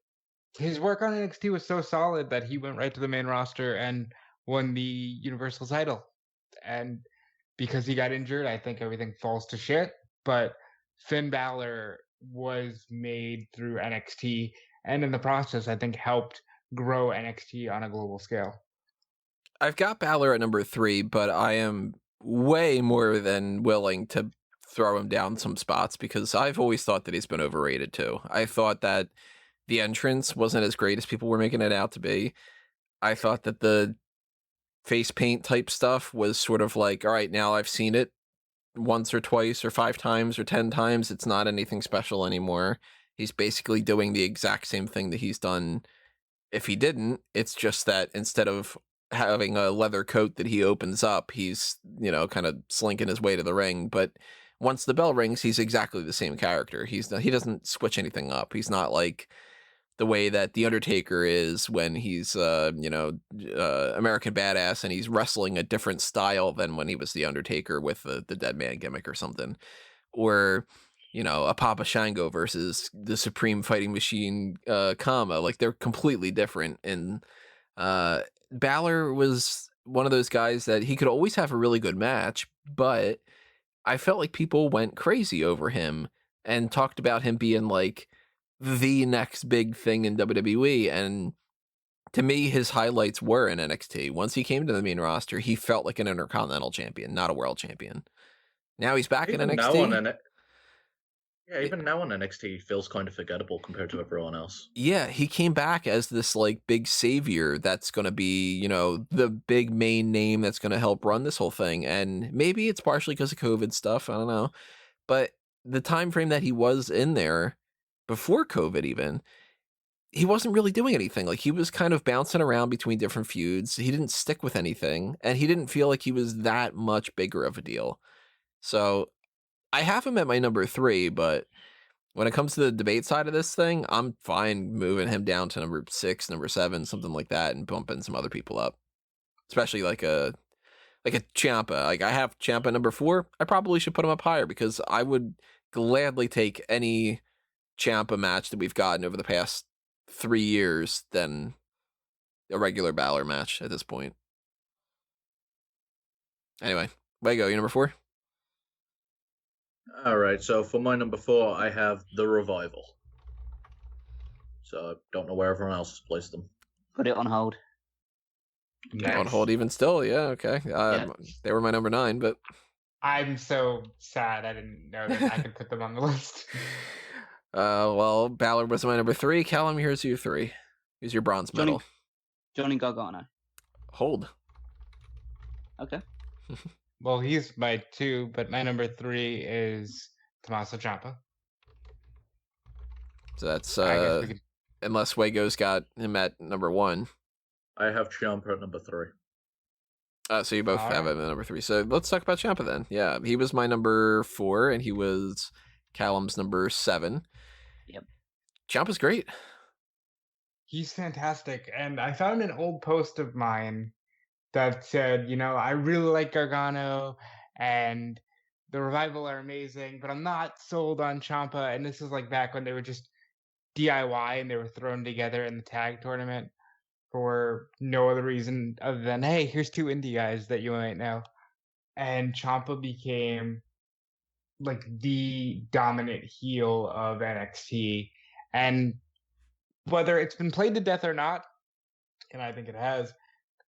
his work on NXT was so solid that he went right to the main roster and won the Universal title. And because he got injured, I think everything falls to shit. But Finn Balor was made through NXT, and in the process, I think helped grow NXT on a global scale. I've got Balor at number 3, but I am way more than willing to throw him down some spots, because I've always thought that he's been overrated too. I thought that the entrance wasn't as great as people were making it out to be. I thought that the face paint type stuff was sort of like, all right, now I've seen it once or twice or 5 times or 10 times. It's not anything special anymore. He's basically doing the exact same thing that he's done. If he didn't, it's just that instead of having a leather coat that he opens up, he's, kind of slinking his way to the ring. But once the bell rings, he's exactly the same character. He doesn't switch anything up. He's not like the way that The Undertaker is when he's, American Badass and he's wrestling a different style than when he was The Undertaker with the Dead Man gimmick or something. Or, a Papa Shango versus the Supreme Fighting Machine Kama. Like, they're completely different. And Balor was one of those guys that he could always have a really good match, but I felt like people went crazy over him and talked about him being like the next big thing in WWE. And to me, his highlights were in NXT. Once he came to the main roster, he felt like an Intercontinental Champion, not a World Champion. Now he's back in NXT. Even now on NXT, he feels kind of forgettable compared to everyone else. Yeah, he came back as this like big savior that's going to be, the big main name that's going to help run this whole thing. And maybe it's partially because of COVID stuff. I don't know. But the time frame that he was in there before COVID even, he wasn't really doing anything. Like, he was kind of bouncing around between different feuds. He didn't stick with anything, and he didn't feel like he was that much bigger of a deal. So I have him at my number 3, but when it comes to the debate side of this thing, I'm fine moving him down to number 6, number 7, something like that, and bumping some other people up. Especially like a Ciampa. Like, I have Ciampa number 4. I probably should put him up higher because I would gladly take any Ciampa match that we've gotten over the past 3 years than a regular Balor match at this point. Anyway, Wego, you number 4? All right, so for my number 4, I have The Revival. So I don't know where everyone else has placed them. Put it on hold. Nice. On hold even still, yeah, okay. They were my number 9, but I'm so sad I didn't know that I could put them on the list. Well, Balor was my number 3. Callum, here's your 3. Here's your bronze medal. Johnny Gargano. Hold. Okay. Well, he's my 2, but my number 3 is Tommaso Ciampa. So that's unless Wego's got him at number 1. I have Ciampa at number 3. So you both have him at number 3. So let's talk about Ciampa then. Yeah, he was my number 4, and he was Callum's number 7. Yep. Ciampa's great. He's fantastic. And I found an old post of mine that said, I really like Gargano and the Revival are amazing, but I'm not sold on Ciampa. And this is like back when they were just DIY and they were thrown together in the tag tournament for no other reason other than, hey, here's 2 indie guys that you might know. And Ciampa became like the dominant heel of NXT. And whether it's been played to death or not, and I think it has,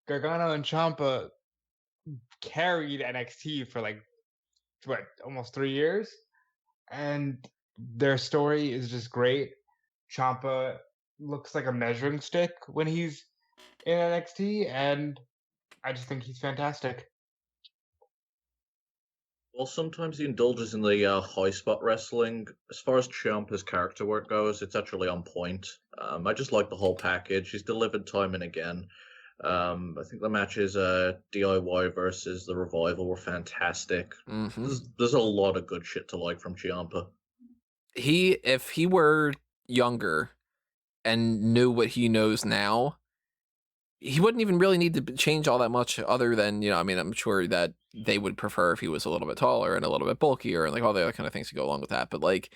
Gargano and Ciampa carried NXT for almost 3 years, and their story is just great. Ciampa looks like a measuring stick when he's in NXT, and I just think he's fantastic. Well, sometimes he indulges in the high spot wrestling. As far as Ciampa's character work goes, it's actually on point. I just like the whole package. He's delivered time and again. I think the matches DIY versus the Revival were fantastic. Mm-hmm. There's a lot of good shit to like from Ciampa. If he were younger and knew what he knows now, he wouldn't even really need to change all that much other than, I'm sure that they would prefer if he was a little bit taller and a little bit bulkier and like all the other kind of things to go along with that. But like,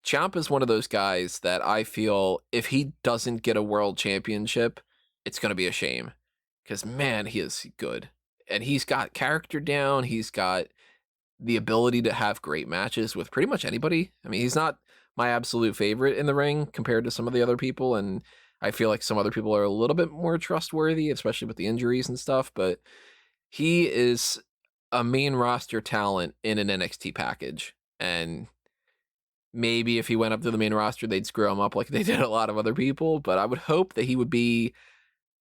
Ciampa is one of those guys that I feel if he doesn't get a world championship, it's going to be a shame. Because, man, he is good. And he's got character down. He's got the ability to have great matches with pretty much anybody. I mean, he's not my absolute favorite in the ring compared to some of the other people. And I feel like some other people are a little bit more trustworthy, especially with the injuries and stuff. But he is a main roster talent in an NXT package. And maybe if he went up to the main roster, they'd screw him up like they did a lot of other people. But I would hope that he would be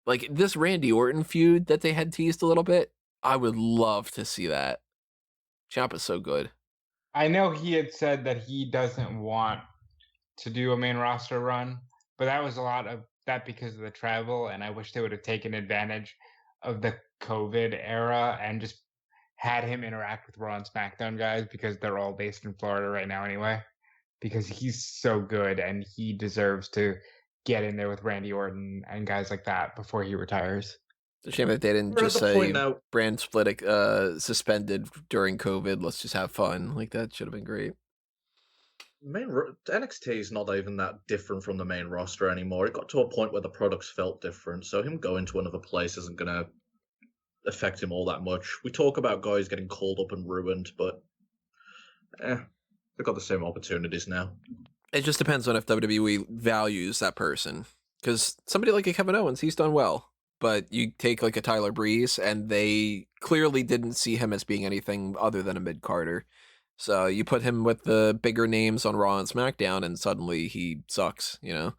like this Randy Orton feud that they had teased a little bit. I would love to see that. Ciampa's so good. I know he had said that he doesn't want to do a main roster run, but that was a lot of that because of the travel, and I wish they would have taken advantage of the COVID era and just had him interact with Raw and SmackDown guys because they're all based in Florida right now anyway. Because he's so good and he deserves to get in there with Randy Orton and guys like that before he retires. It's a shame that they didn't We're at just the point say now- brand split suspended during COVID. Let's just have fun. Like, that should have been great. NXT is not even that different from the main roster anymore. It got to a point where the products felt different, so him going to another place isn't going to affect him all that much. We talk about guys getting called up and ruined, but they've got the same opportunities now. It just depends on if WWE values that person. Because somebody like a Kevin Owens, he's done well. But you take like a Tyler Breeze, and they clearly didn't see him as being anything other than a mid-carder. So you put him with the bigger names on Raw and SmackDown, and suddenly he sucks, you know?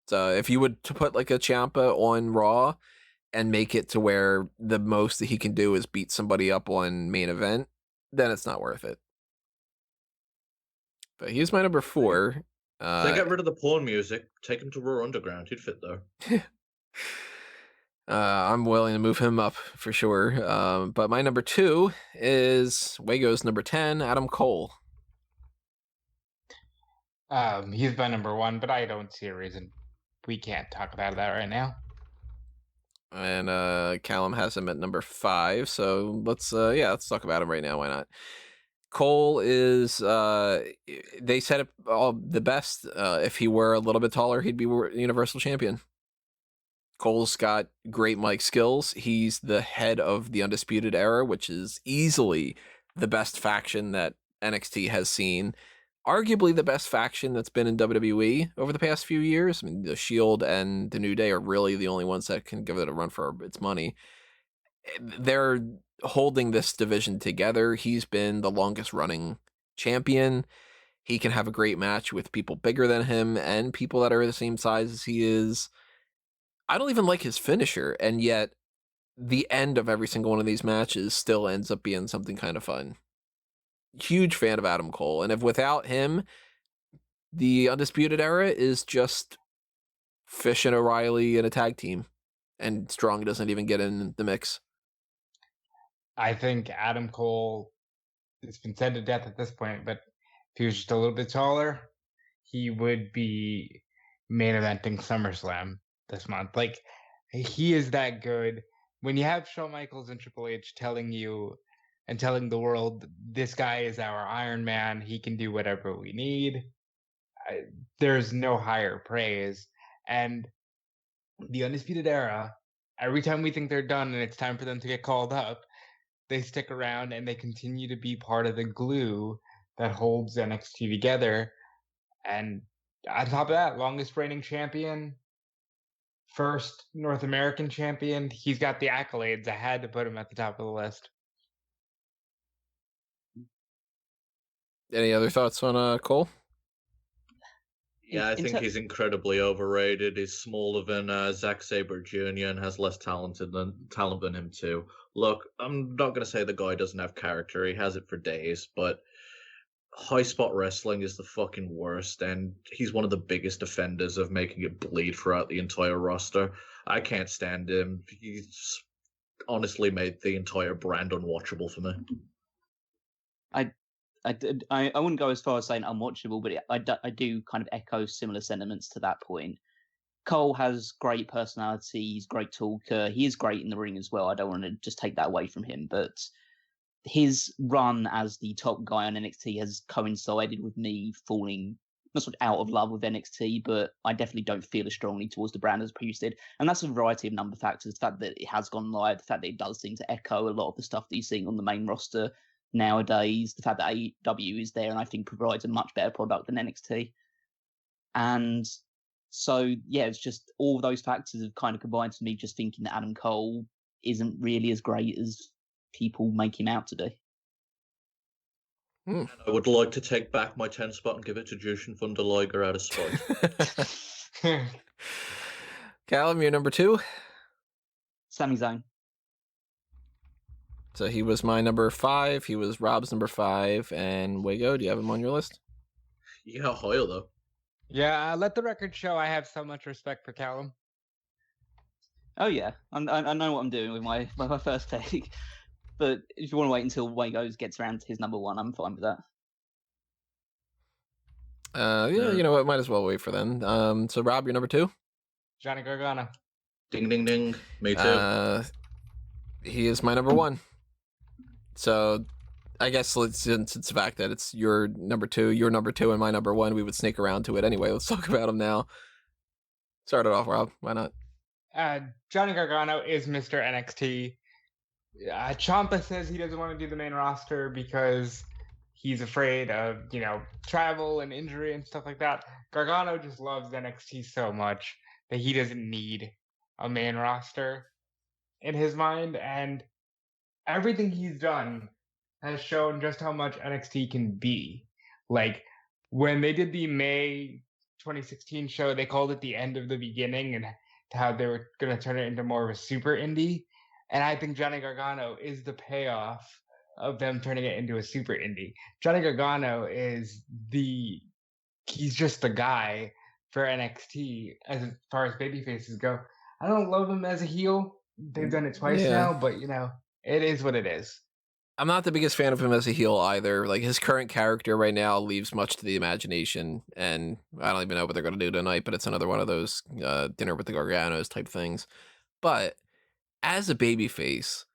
So if you would to put like a Ciampa on Raw and make it to where the most that he can do is beat somebody up on main event, then it's not worth it. But he's my number 4. They get rid of the porn music, take him to Raw Underground. He'd fit there. I'm willing to move him up for sure. But my number 2 is Wago's number 10, Adam Cole. He's my number 1, but I don't see a reason we can't talk about that right now. And Callum has him at number 5, so let's talk about him right now. Why not? Cole is they said it all the best. If he were a little bit taller, he'd be Universal Champion. Cole's got great mic skills. He's the head of the Undisputed Era, which is easily the best faction that NXT has seen. Arguably the best faction that's been in WWE over the past few years. I mean, the Shield and the New Day are really the only ones that can give it a run for its money. They're holding this division together. He's been the longest running champion. He can have a great match with people bigger than him and people that are the same size as he is. I don't even like his finisher, and yet the end of every single one of these matches still ends up being something kind of fun. Huge fan of Adam Cole, and if without him, the Undisputed Era is just Fish and O'Reilly in a tag team, and Strong doesn't even get in the mix. I think Adam Cole, it's been said to death at this point, but if he was just a little bit taller, he would be main eventing SummerSlam this month. Like, he is that good. When you have Shawn Michaels and Triple H telling you and telling the world, this guy is our Iron Man, he can do whatever we need, there's no higher praise. And the Undisputed Era, every time we think they're done and it's time for them to get called up, they stick around and they continue to be part of the glue that holds NXT together. And on top of that, longest reigning champion, first North American champion. He's got the accolades. I had to put him at the top of the list. Any other thoughts on Cole? Yeah, I think he's incredibly overrated. He's smaller than Zack Sabre Jr. and has less talent than him too. Look, I'm not going to say the guy doesn't have character. He has it for days, but high spot wrestling is the fucking worst, and he's one of the biggest offenders of making it bleed throughout the entire roster. I can't stand him. He's honestly made the entire brand unwatchable for me. I wouldn't go as far as saying unwatchable, but I do kind of echo similar sentiments to that point. Cole has great personality. He's a great talker. He is great in the ring as well. I don't want to just take that away from him, but his run as the top guy on NXT has coincided with me falling not sort of out of love with NXT, but I definitely don't feel as strongly towards the brand as I previously did. And that's a variety of number of factors. The fact that it has gone live, the fact that it does seem to echo a lot of the stuff that you're seeing on the main roster nowadays, the fact that AEW is there and I think provides a much better product than NXT. And so, yeah, it's just all of those factors have kind of combined to me just thinking that Adam Cole isn't really as great as people make him out to be. And I would like to take back my 10 spot and give it to Jushin Thunder Liger out of spite. Callum, you're number 2? Sami Zayn. So he was my number 5. He was Rob's number 5. And Wago, do you have him on your list? Yeah, higher though. Yeah, let the record show I have so much respect for Callum. Oh yeah, I know what I'm doing with my first take. But if you want to wait until Wagos gets around to his number one, I'm fine with that. You know what? Might as well wait for then. So Rob, you're number 2? Johnny Gargano. Ding, ding, ding. Me too. He is my number 1. So I guess since it's the fact that it's your number 2, and my number 1, we would sneak around to it anyway. Let's talk about him now. Start it off, Rob. Why not? Johnny Gargano is Mr. NXT. Ciampa says he doesn't want to do the main roster because he's afraid of, travel and injury and stuff like that. Gargano just loves NXT so much that he doesn't need a main roster in his mind. And everything he's done has shown just how much NXT can be. Like, when they did the May 2016 show, they called it the end of the beginning and how they were going to turn it into more of a super indie. And I think Johnny Gargano is the payoff of them turning it into a super indie. Johnny Gargano he's just the guy for NXT as far as babyfaces go. I don't love him as a heel. They've done it twice now, but it is what it is. I'm not the biggest fan of him as a heel either. Like, his current character right now leaves much to the imagination, and I don't even know what they're going to do tonight, but it's another one of those dinner with the Garganos type things. But as a babyface,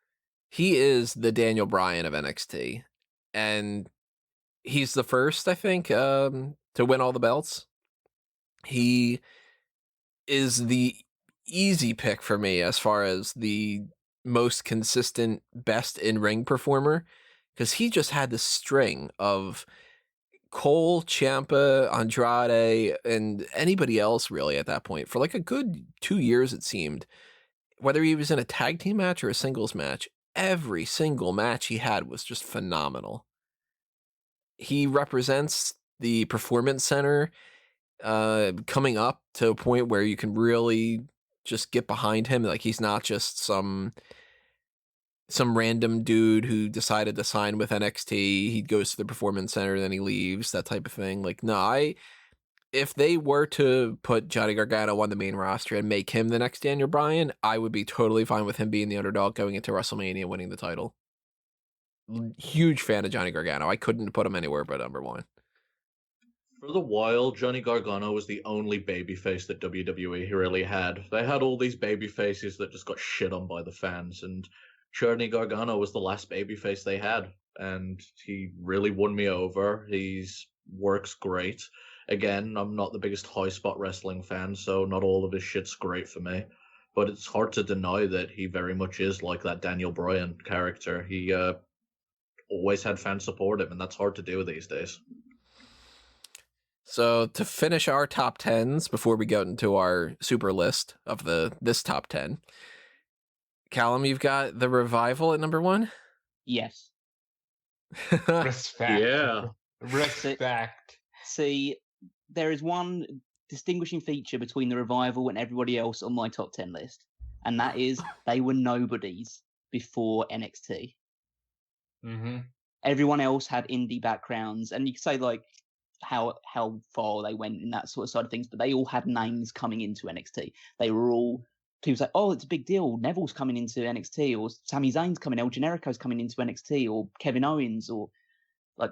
he is the Daniel Bryan of NXT, and he's the first, I think, to win all the belts. He is the easy pick for me as far as the most consistent, best in-ring performer, because he just had this string of Cole, Ciampa, Andrade, and anybody else really at that point for like a good 2 years, it seemed. Whether he was in a tag team match or a singles match, every single match he had was just phenomenal. He represents the Performance Center coming up to a point where you can really just get behind him. Like, he's not just some random dude who decided to sign with NXT. He goes to the Performance Center, then he leaves, that type of thing. Like, no, if they were to put Johnny Gargano on the main roster and make him the next Daniel Bryan, I would be totally fine with him being the underdog going into WrestleMania and winning the title. Huge fan of Johnny Gargano. I couldn't put him anywhere but number 1. For the while, Johnny Gargano was the only babyface that WWE really had. They had all these babyfaces that just got shit on by the fans, and Johnny Gargano was the last babyface they had, and he really won me over. He's works great. Again, I'm not the biggest high spot wrestling fan, so not all of his shit's great for me. But it's hard to deny that he very much is like that Daniel Bryan character. He always had fans support him, and that's hard to do these days. So to finish our top 10s before we go into our super list of this top 10, Callum, you've got the Revival at number 1? Yes. Respect. Yeah. Respect. See, there is one distinguishing feature between the Revival and everybody else on my top 10 list, and that is they were nobodies before NXT. Mm-hmm. Everyone else had indie backgrounds, and you could say like how far they went in that sort of side of things, but they all had names coming into NXT. They were all people say, "Oh, it's a big deal. Neville's coming into NXT, or Sami Zayn's coming, El Generico's coming into NXT, or Kevin Owens, or like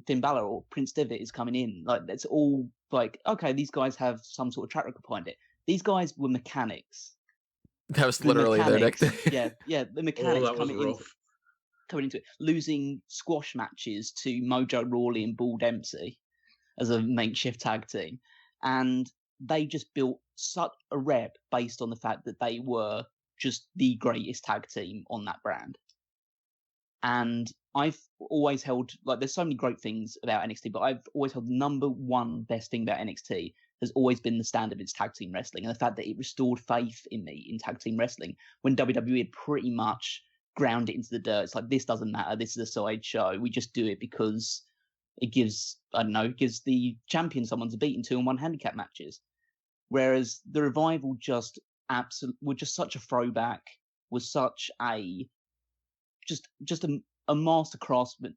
Finn Balor or Prince Devitt is coming in." Like, it's all like, okay, these guys have some sort of track record behind it. These guys were mechanics. That was literally their nickname. Yeah, the mechanics that was rough. coming into it, losing squash matches to Mojo Rawley and Bull Dempsey as a makeshift tag team, and they just built such a rep based on the fact that they were just the greatest tag team on that brand. And I've always held, like, there's so many great things about NXT, but I've always held the number one best thing about NXT has always been the standard of its tag team wrestling, and the fact that it restored faith in me in tag team wrestling when WWE had pretty much ground it into the dirt. It's like, this doesn't matter, this is a sideshow, we just do it because it gives, gives the champion someone to beat in 2-on-1 handicap matches. Whereas the Revival were just such a throwback, was such a a master craftsman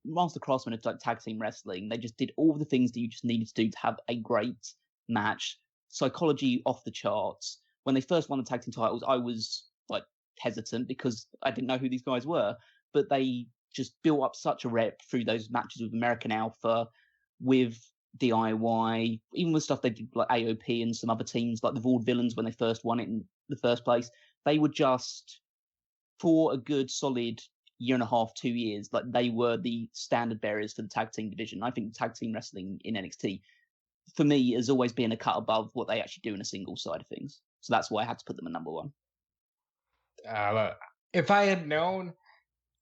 of like tag team wrestling. They just did all the things that you just needed to do to have a great match. Psychology off the charts. When they first won the tag team titles, I was like hesitant because I didn't know who these guys were. but they just built up such a rep through those matches with American Alpha, with DIY, even with stuff they did like AOP and some other teams like the Vaudevillains when they first won it in the first place. They were just, for a good solid year and a half, 2 years, like they were the standard bearers for the tag team division. I think tag team wrestling in NXT, for me, has always been a cut above what they actually do in a single side of things. So that's why I had to put them at number one. If I had known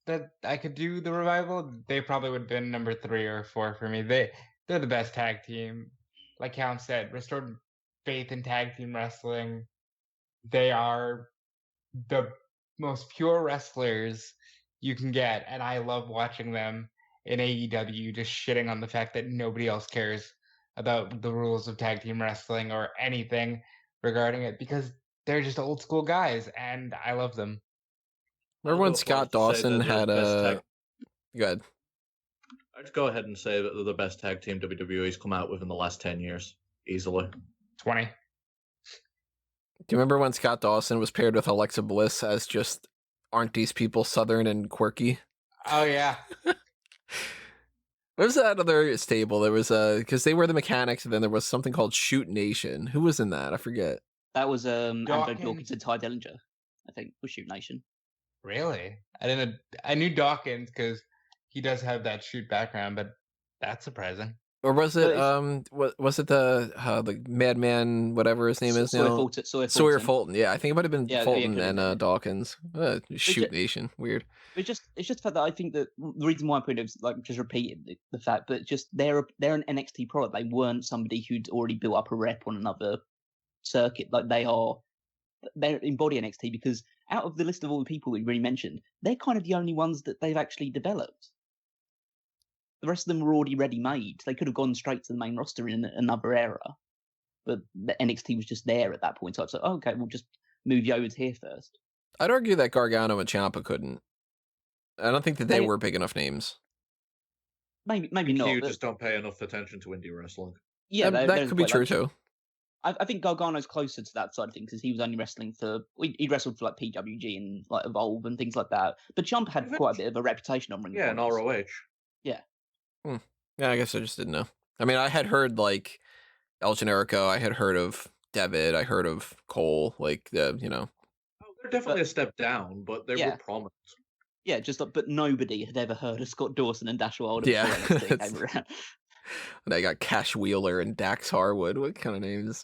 that I could do the Revival, they probably would have been number 3 or 4 for me. They're the best tag team. Like Count said, restored faith in tag team wrestling. They are the most pure wrestlers you can get, and I love watching them in AEW just shitting on the fact that nobody else cares about the rules of tag team wrestling or anything regarding it, because they're just old school guys, and I love them. Remember when Scott Dawson had a... Go ahead. I'd go ahead and say that they're the best tag team WWE's come out with in the last 10 years. Easily. 20. Do you remember when Scott Dawson was paired with Alexa Bliss as just, aren't these people Southern and quirky? Oh, yeah. What was that other stable? There was because they were the Mechanics, and then there was something called Shoot Nation. Who was in that? I forget. That was Andrew Dawkins and Ty Dillinger, I think, was Shoot Nation. Really? I knew Dawkins because he does have that shoot background, but that's surprising. Or was it was it the Madman, whatever his name is now? Sawyer Fulton. Yeah, I think it might have been Fulton and Dawkins. Shoot Nation. Weird. It's just the fact that I think that the reason why I put it was like just repeating the fact that just they're an NXT product. They weren't somebody who'd already built up a rep on another circuit. Like they're embody NXT, because out of the list of all the people we really mentioned, they're kind of the only ones that they've actually developed. The rest of them were already ready-made. They could have gone straight to the main roster in another era, but the NXT was just there at that point. So I was like, okay, we'll just move you over to here first. I'd argue that Gargano and Champa couldn't. I don't think that they were big enough names. Maybe not. You just don't pay enough attention to indie wrestling. Yeah, that could be true too. I think Gargano's closer to that side of things because he was only wrestling for he wrestled for like PWG and like Evolve and things like that. But Ciampa had quite a bit of a reputation on ring. Yeah, and ROH. Yeah. Yeah, I guess I just didn't know. I mean, I had heard like El Generico, I had heard of Devitt, I heard of Cole, like they're definitely a step down, but they were prominent. Yeah, but nobody had ever heard of Scott Dawson and Dash Wilder. Yeah, they got Cash Wheeler and Dax Harwood. What kind of names?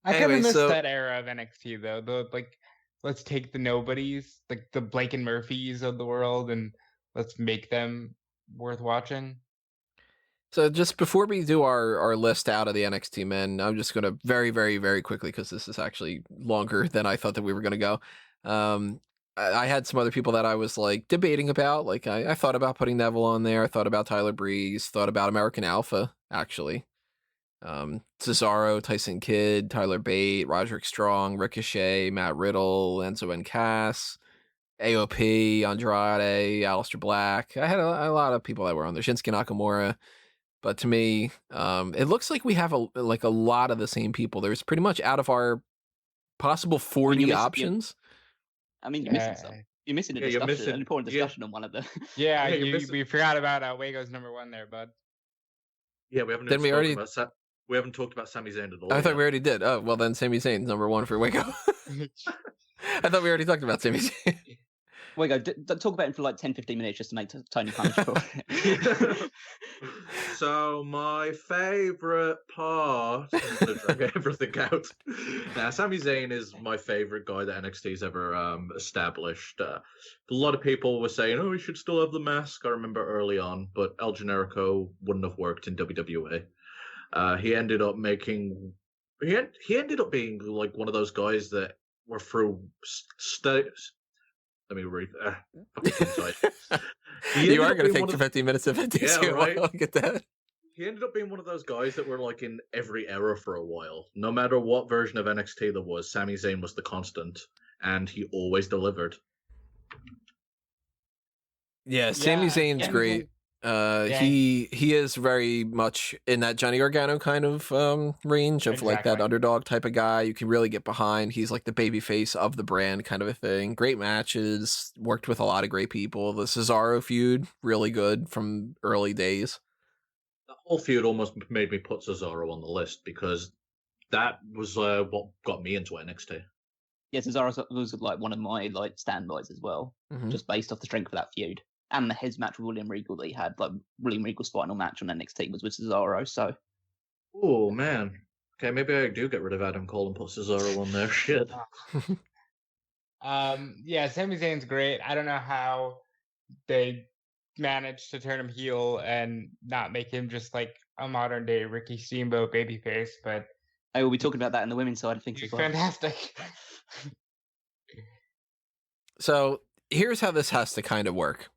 I kind of miss that era of NXT though. Let's take the nobodies, like the Blake and Murphys of the world, and let's make them worth watching. So just before we do our list out of the NXT men, I'm just going to very, very, very quickly, because this is actually longer than I thought that we were going to go. I had some other people that I was like debating about. Like I thought about putting Neville on there. I thought about Tyler Breeze. Thought about American Alpha, actually. Cesaro, Tyson Kidd, Tyler Bate, Roderick Strong, Ricochet, Matt Riddle, Enzo and Cass, AOP, Andrade, Aleister Black. I had a lot of people that were on there. Shinsuke Nakamura. But to me, it looks like we have a lot of the same people. There's pretty much, out of our possible 40 options. You're missing some. You're missing an important discussion on one of them. Yeah, we forgot about Wago's number one there, bud. Yeah, we haven't talked about Sami Zayn at all. I thought we already did. Oh, well then Sami Zayn's number one for Wago. I thought we already talked about Sami Zayn. Wago, talk about him for like 10-15 minutes just to make Tony punish for it. So my favourite part, drag everything out. Now, Sami Zayn is my favourite guy that NXT's ever established. A lot of people were saying, "Oh, he should still have the mask." I remember early on, but El Generico wouldn't have worked in WWE. He ended up he ended up being like one of those guys that were through Let me read. You are going to take 15 minutes of it. Yeah, right. I'll get that. He ended up being one of those guys that were like in every era for a while. No matter what version of NXT there was, Sami Zayn was the constant, and he always delivered. Yeah, Sami Zayn's great. He is very much in that Johnny Gargano kind of range of like that underdog type of guy you can really get behind. He's like the baby face of the brand kind of a thing. Great matches, worked with a lot of great people. The Cesaro feud, really good from early days. The whole feud almost made me put Cesaro on the list because that was what got me into NXT. Yeah, Cesaro was like one of my like standbys as well, just based off the strength of that feud. And his match with William Regal that he had, like William Regal's final match on NXT was with Cesaro. So, oh man, okay, maybe I do get rid of Adam Cole and put Cesaro on there. Shit. Yeah, Sami Zayn's great. I don't know how they managed to turn him heel and not make him just like a modern day Ricky Steamboat babyface, but I will be talking about that in the women's side of things as well. Fantastic. So here's how this has to kind of work.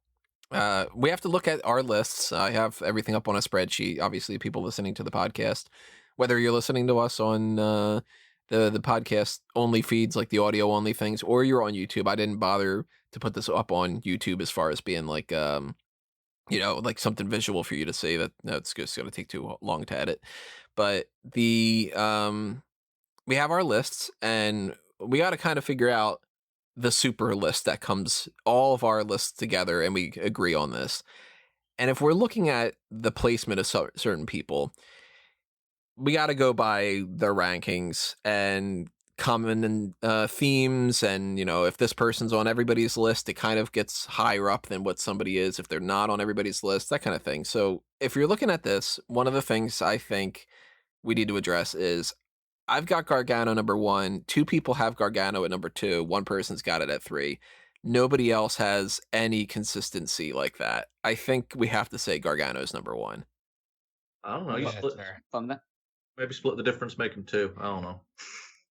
We have to look at our lists. I have everything up on a spreadsheet. Obviously, people listening to the podcast, whether you're listening to us on the podcast only feeds, like the audio only things, or you're on YouTube. I didn't bother to put this up on YouTube as far as being like, like something visual for you to see. That's just going to take too long to edit. But we have our lists, and we got to kind of figure out the super list that comes all of our lists together, and we agree on this. And if we're looking at the placement of certain people, we got to go by their rankings and common themes. And, if this person's on everybody's list, it kind of gets higher up than what somebody is if they're not on everybody's list, that kind of thing. So if you're looking at this, one of the things I think we need to address is I've got Gargano number 1. 2 people have Gargano at number 2. 1 person's got it at 3. Nobody else has any consistency like that. I think we have to say Gargano's number 1. I don't know. You maybe split the difference, make him 2. I don't know.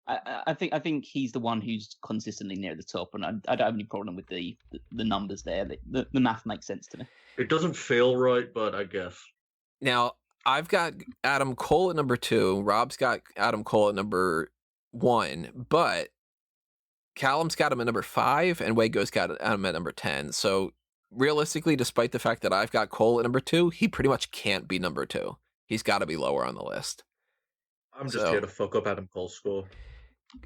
I think he's the one who's consistently near the top, and I don't have any problem with the numbers there. The math makes sense to me. It doesn't feel right, but I guess. Now, I've got Adam Cole at number 2. Rob's got Adam Cole at number 1, but Callum's got him at number 5, and Wago's got him at number 10. So realistically, despite the fact that I've got Cole at number 2, he pretty much can't be number 2. He's got to be lower on the list. I'm just here to fuck up Adam Cole's score.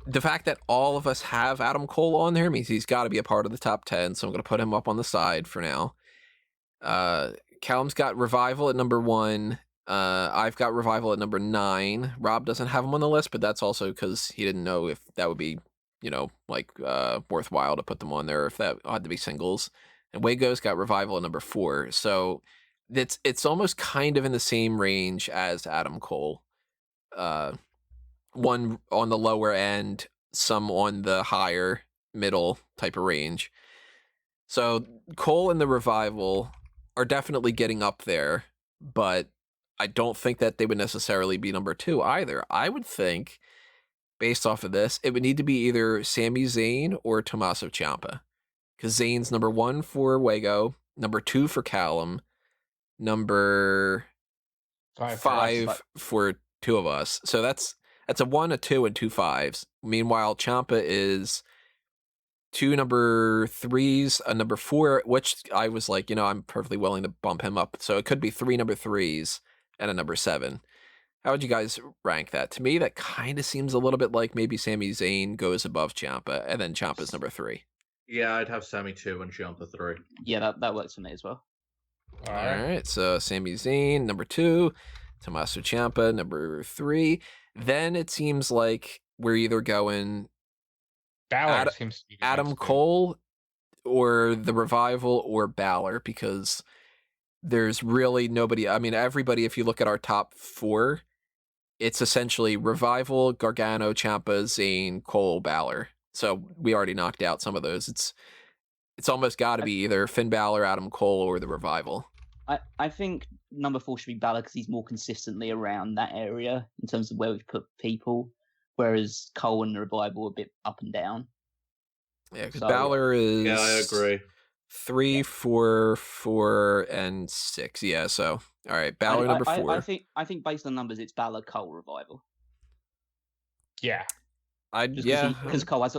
The fact that all of us have Adam Cole on there means he's got to be a part of the top 10, so I'm going to put him up on the side for now. Callum's got Revival at number 1. I've got Revival at number 9. Rob doesn't have him on the list, but that's also because he didn't know if that would be, worthwhile to put them on there, if that had to be singles. And Wago's got Revival at number 4. So it's almost kind of in the same range as Adam Cole. One on the lower end, some on the higher middle type of range. So Cole and the Revival are definitely getting up there, but I don't think that they would necessarily be number 2 either. I would think, based off of this, it would need to be either Sami Zayn or Tommaso Ciampa. Because Zayn's number 1 for Wago, number 2 for Callum, number 5 for 2 of us. So that's a 1, a 2, and 2 5s. Meanwhile, Ciampa is 2 number 3s, a number 4, which I was like, I'm perfectly willing to bump him up. So it could be 3 number 3s and a number 7. How would you guys rank that? To me, that kind of seems a little bit like maybe Sami Zayn goes above Ciampa, and then Ciampa's number 3. Yeah, I'd have Sami 2 and Ciampa 3. Yeah, that works for me as well. All right, so Sami Zayn, number 2, Tommaso Ciampa, number 3. Then it seems like we're either going Balor seems to be Adam Cole or the Revival or Balor, because there's really nobody. I mean, everybody, if you look at our top 4, it's essentially Revival, Gargano, Ciampa, Zayn, Cole, Balor. So we already knocked out some of those. It's almost got to be either Finn Balor, Adam Cole, or the Revival. I think number 4 should be Balor because he's more consistently around that area in terms of where we've put people, whereas Cole and the Revival are a bit up and down. Yeah, because Balor is... Yeah, I agree. 3, 4, 4, and 6. Yeah, so... All right, Balor number 4. I think based on numbers, it's Balor, Cole, Revival. Yeah. Because Cole has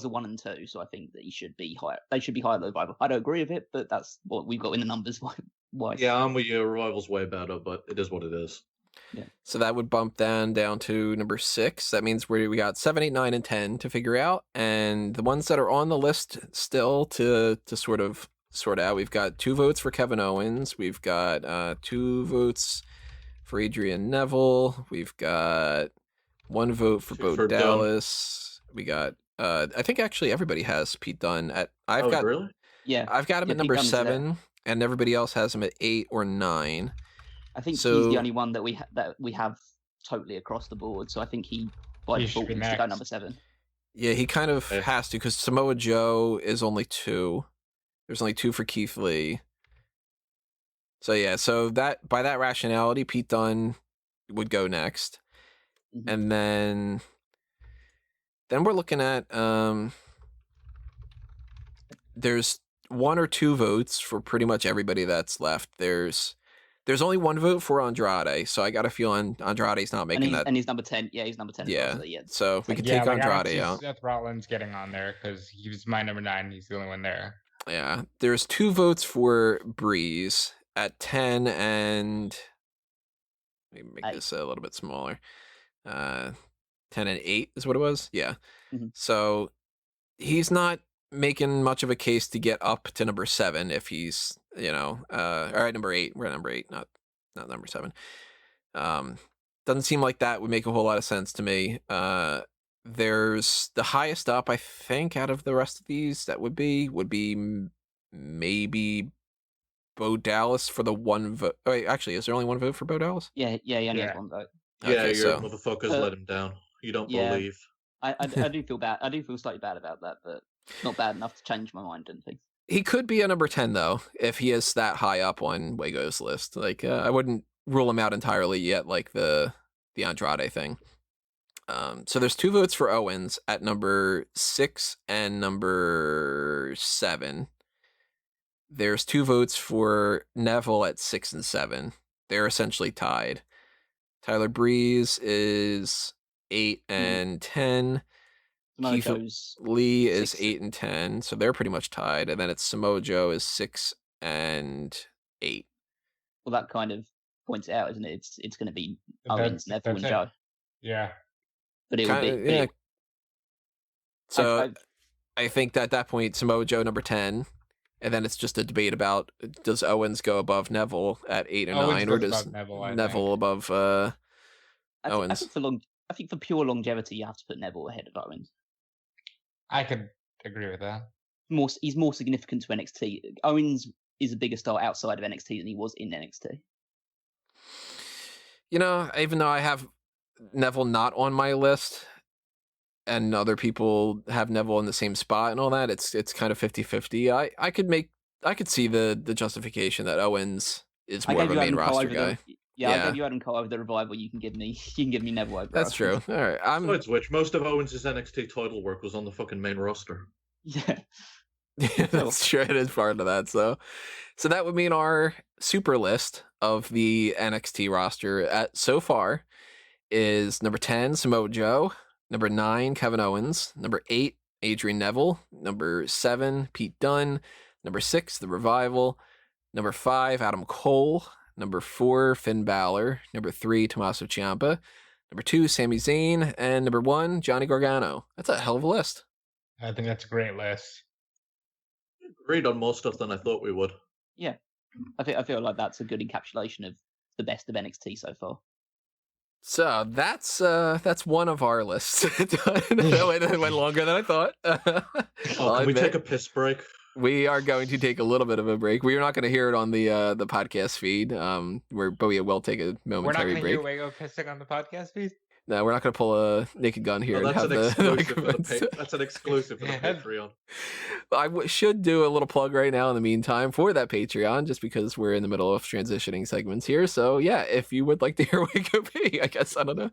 a 1 and 2, so I think that he should be higher. They should be higher than Revival. I don't agree with it, but that's what we've got in the numbers wise. Yeah, I'm with you. Revival's way better, but it is what it is. Yeah. So that would bump down to number 6. That means we got 7, 8, 9, and 10 to figure out, and the ones that are on the list still to sort out. We've got 2 votes for Kevin Owens. We've got 2 votes for Adrian Neville. We've got 1 vote for Bo Dallas. We got I think actually everybody has Pete Dunne at. Really? Yeah, I've got him at number 7, and everybody else has him at 8 or 9. I think he's the only one that we have totally across the board. So I think he by default needs to go number 7. Yeah, he kind of has to, because Samoa Joe is only 2. There's only 2 for Keith Lee. So yeah, so that by that rationality, Pete Dunne would go next, and then we're looking at there's 1 or 2 votes for pretty much everybody that's left. There's only 1 vote for Andrade, so I got a feeling Andrade's not making that. And he's number 10. Yeah, he's number 10. Yeah, yeah. So we could take Andrade out. Seth Rollins getting on there because he was my number 9. He's the only one there. Yeah, there's 2 votes for Breeze at 10 and let me make this a little bit smaller. 10 and 8 is what it was. Yeah. So he's not making much of a case to get up to number 7 if he's, all right, number 8. We're at number 8, not number 7. Doesn't seem like that would make a whole lot of sense to me. There's the highest up, I think, out of the rest of these that would be maybe Bo Dallas for the 1 vote. Oh, wait, actually, is there only 1 vote for Bo Dallas? Yeah, he only has 1 vote. Yeah, your motherfuckers let him down. You don't believe. I do feel bad. I do feel slightly bad about that, but not bad enough to change my mind, didn't think. He could be a number 10 though, if he is that high up on Wago's list. Like, I wouldn't rule him out entirely yet, like the Andrade thing. So there's 2 votes for Owens at number 6 and number 7. There's 2 votes for Neville at 6 and 7. They're essentially tied. Tyler Breeze is 8 and 10. Keith Lee is 8 and 10, so they're pretty much tied. And then it's Samoa Joe is 6 and 8. Well, that kind of points it out, isn't it? It's going to be Owens, Neville, and Joe. Yeah. But it would be. Yeah. So I think that at that point, Samoa Joe number 10, and then it's just a debate about does Owens go above Neville at 8 and 9, or does Neville above Owens? I think for pure longevity, you have to put Neville ahead of Owens. I could agree with that. He's more significant to NXT. Owens is a bigger star outside of NXT than he was in NXT. Even though I have Neville not on my list, and other people have Neville in the same spot and all that, it's kind of 50-50. I could see the justification that Owens is more of a main roster guy. I gave you Adam Cole over the Revival. You can give me Neville over. That's true. All right. Besides which, most of Owens' NXT title work was on the fucking main roster. Yeah. Yeah, that's true. It is part of that. So that would mean our super list of the NXT roster so far is number 10, Samoa Joe, number 9, Kevin Owens, number 8, Adrian Neville, number 7, Pete Dunne, number 6, The Revival, number 5, Adam Cole, number 4, Finn Balor, number 3, Tommaso Ciampa, number 2, Sami Zayn, and number 1, Johnny Gargano. That's a hell of a list. I think that's a great list. Agreed on more stuff than I thought we would. Yeah, I feel like that's a good encapsulation of the best of NXT so far. So that's one of our lists. It went longer than I thought. Can we take a piss break? We are going to take a little bit of a break. We are not going to hear it on the podcast feed. But we will take a momentary break. We're not going to hear Wago pissing on the podcast feed? No, we're not going to pull a Naked Gun here. That's an exclusive for the Patreon. I should do a little plug right now in the meantime for that Patreon, just because we're in the middle of transitioning segments here. So yeah, if you would like to hear Wago pee, I guess, I don't know.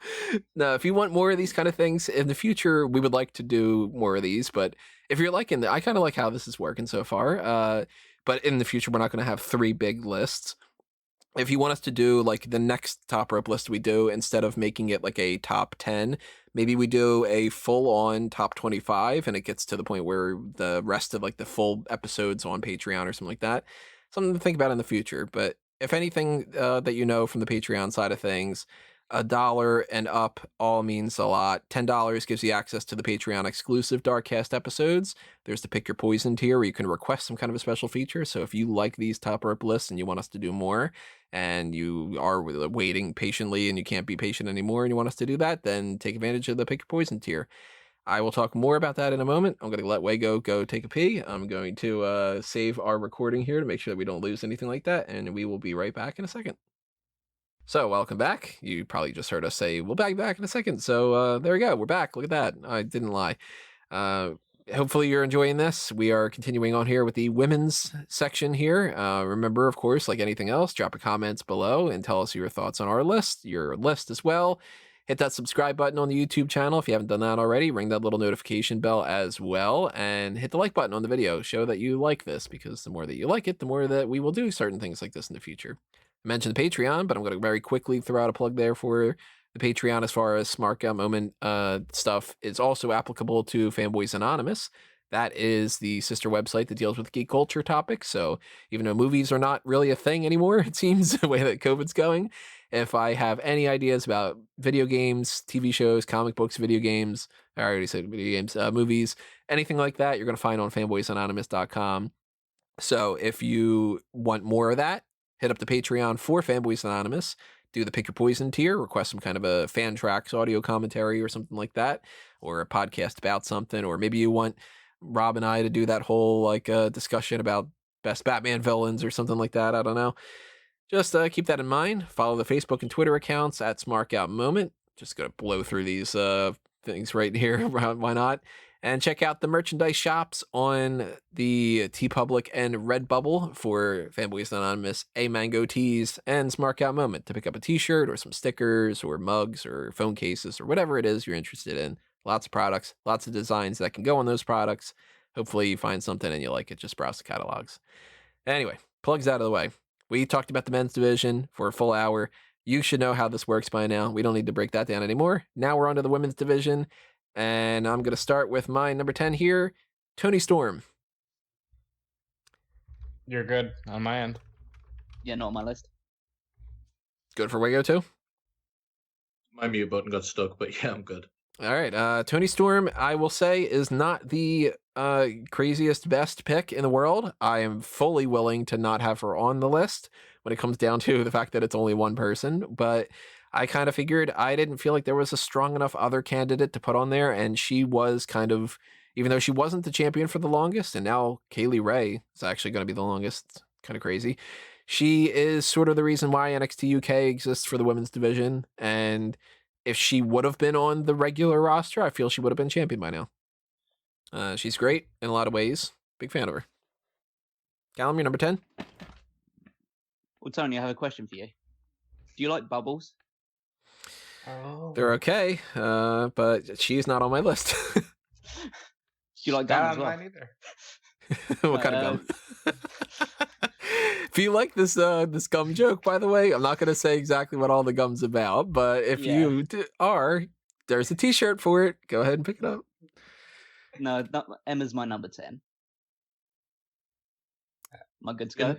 No, if you want more of these kind of things in the future, we would like to do more of these. But if you're liking I kind of like how this is working so far. But in the future, we're not going to have 3 big lists. If you want us to do like the next top rope list we do, instead of making it like a top 10, maybe we do a full on top 25 and it gets to the point where the rest of like the full episodes on Patreon or something like that. something to think about in the future. But if anything that you know from the Patreon side of things, $1 and up all means a lot. $10 gives you access to the Patreon exclusive Darkcast episodes. There's the Pick Your Poison tier where you can request some kind of a special feature. So if you like these top rope lists and you want us to do more, and you are waiting patiently and you can't be patient anymore and you want us to do that, then take advantage of the Pick Your Poison tier. I will talk more about that in a moment. I'm going to let Wago go take a pee. I'm going to save our recording here to make sure that we don't lose anything like that, and we will be right back in a second. So, welcome back. You probably just heard us say, we'll be back in a second. So, there we go. We're back. Look at that. I didn't lie. Hopefully you're enjoying this. We are continuing on here with the women's section here. Remember, of course, like anything else, drop a comments below and tell us your thoughts on our list, your list as well. Hit that subscribe button on the YouTube channel if you haven't done that already. Ring that little notification bell as well. And hit the like button on the video. Show that you like this, because the more that you like it, the more that we will do certain things like this in the future. I mentioned the Patreon, but I'm going to very quickly throw out a plug there for the Patreon as far as Smark Moment stuff. Is also applicable to Fanboys Anonymous. That is the sister website that deals with geek culture topics. So even though movies are not really a thing anymore, it seems, the way that COVID's going, if I have any ideas about video games, TV shows, comic books, video games, I already said video games, movies, anything like that, you're going to find on fanboysanonymous.com. So if you want more of that, hit up the Patreon for Fanboys Anonymous, do the Pick Your Poison tier, request some kind of a fan tracks audio commentary or something like that, or a podcast about something, or maybe you want Rob and I to do that whole discussion about best Batman villains or something like that. I don't know. Just keep that in mind. Follow the Facebook and Twitter accounts at SmarkOutMoment. Just going to blow through these things right here. Why not? And check out the merchandise shops on the TeePublic and Redbubble for Fanboys Anonymous, A Mango Tees, and Smark Out Moment to pick up a t-shirt or some stickers or mugs or phone cases or whatever it is you're interested in. Lots of products, lots of designs that can go on those products. Hopefully you find something and you like it. Just browse the catalogs. Anyway, plugs out of the way. We talked about the men's division for a full hour. You should know how this works by now. We don't need to break that down anymore. Now we're on to the women's division. And I'm going to start with my number 10 here, Toni Storm. You're good on my end. Yeah, not on my list. Good for Wago too? My mute button got stuck, but yeah, I'm good. All right. Toni Storm, I will say, is not the craziest best pick in the world. I am fully willing to not have her on the list when it comes down to the fact that it's only one person. But I kind of figured I didn't feel like there was a strong enough other candidate to put on there. And she was kind of, even though she wasn't the champion for the longest, and now Kaylee Ray is actually going to be the longest, kind of crazy. She is sort of the reason why NXT UK exists for the women's division. And if she would have been on the regular roster, I feel she would have been champion by now. She's great in a lot of ways. Big fan of her. Callum, you're number 10? Well, Tony, I have a question for you. Do you like bubbles? Oh. They're okay, but she's not on my list. Do you like gum as well? Mine either. What kind of gum? If you like this gum joke, by the way, I'm not going to say exactly what all the gum's about, but if you are, there's a t-shirt for it. Go ahead and pick it up. No, Emma's my number 10. Am I good to go?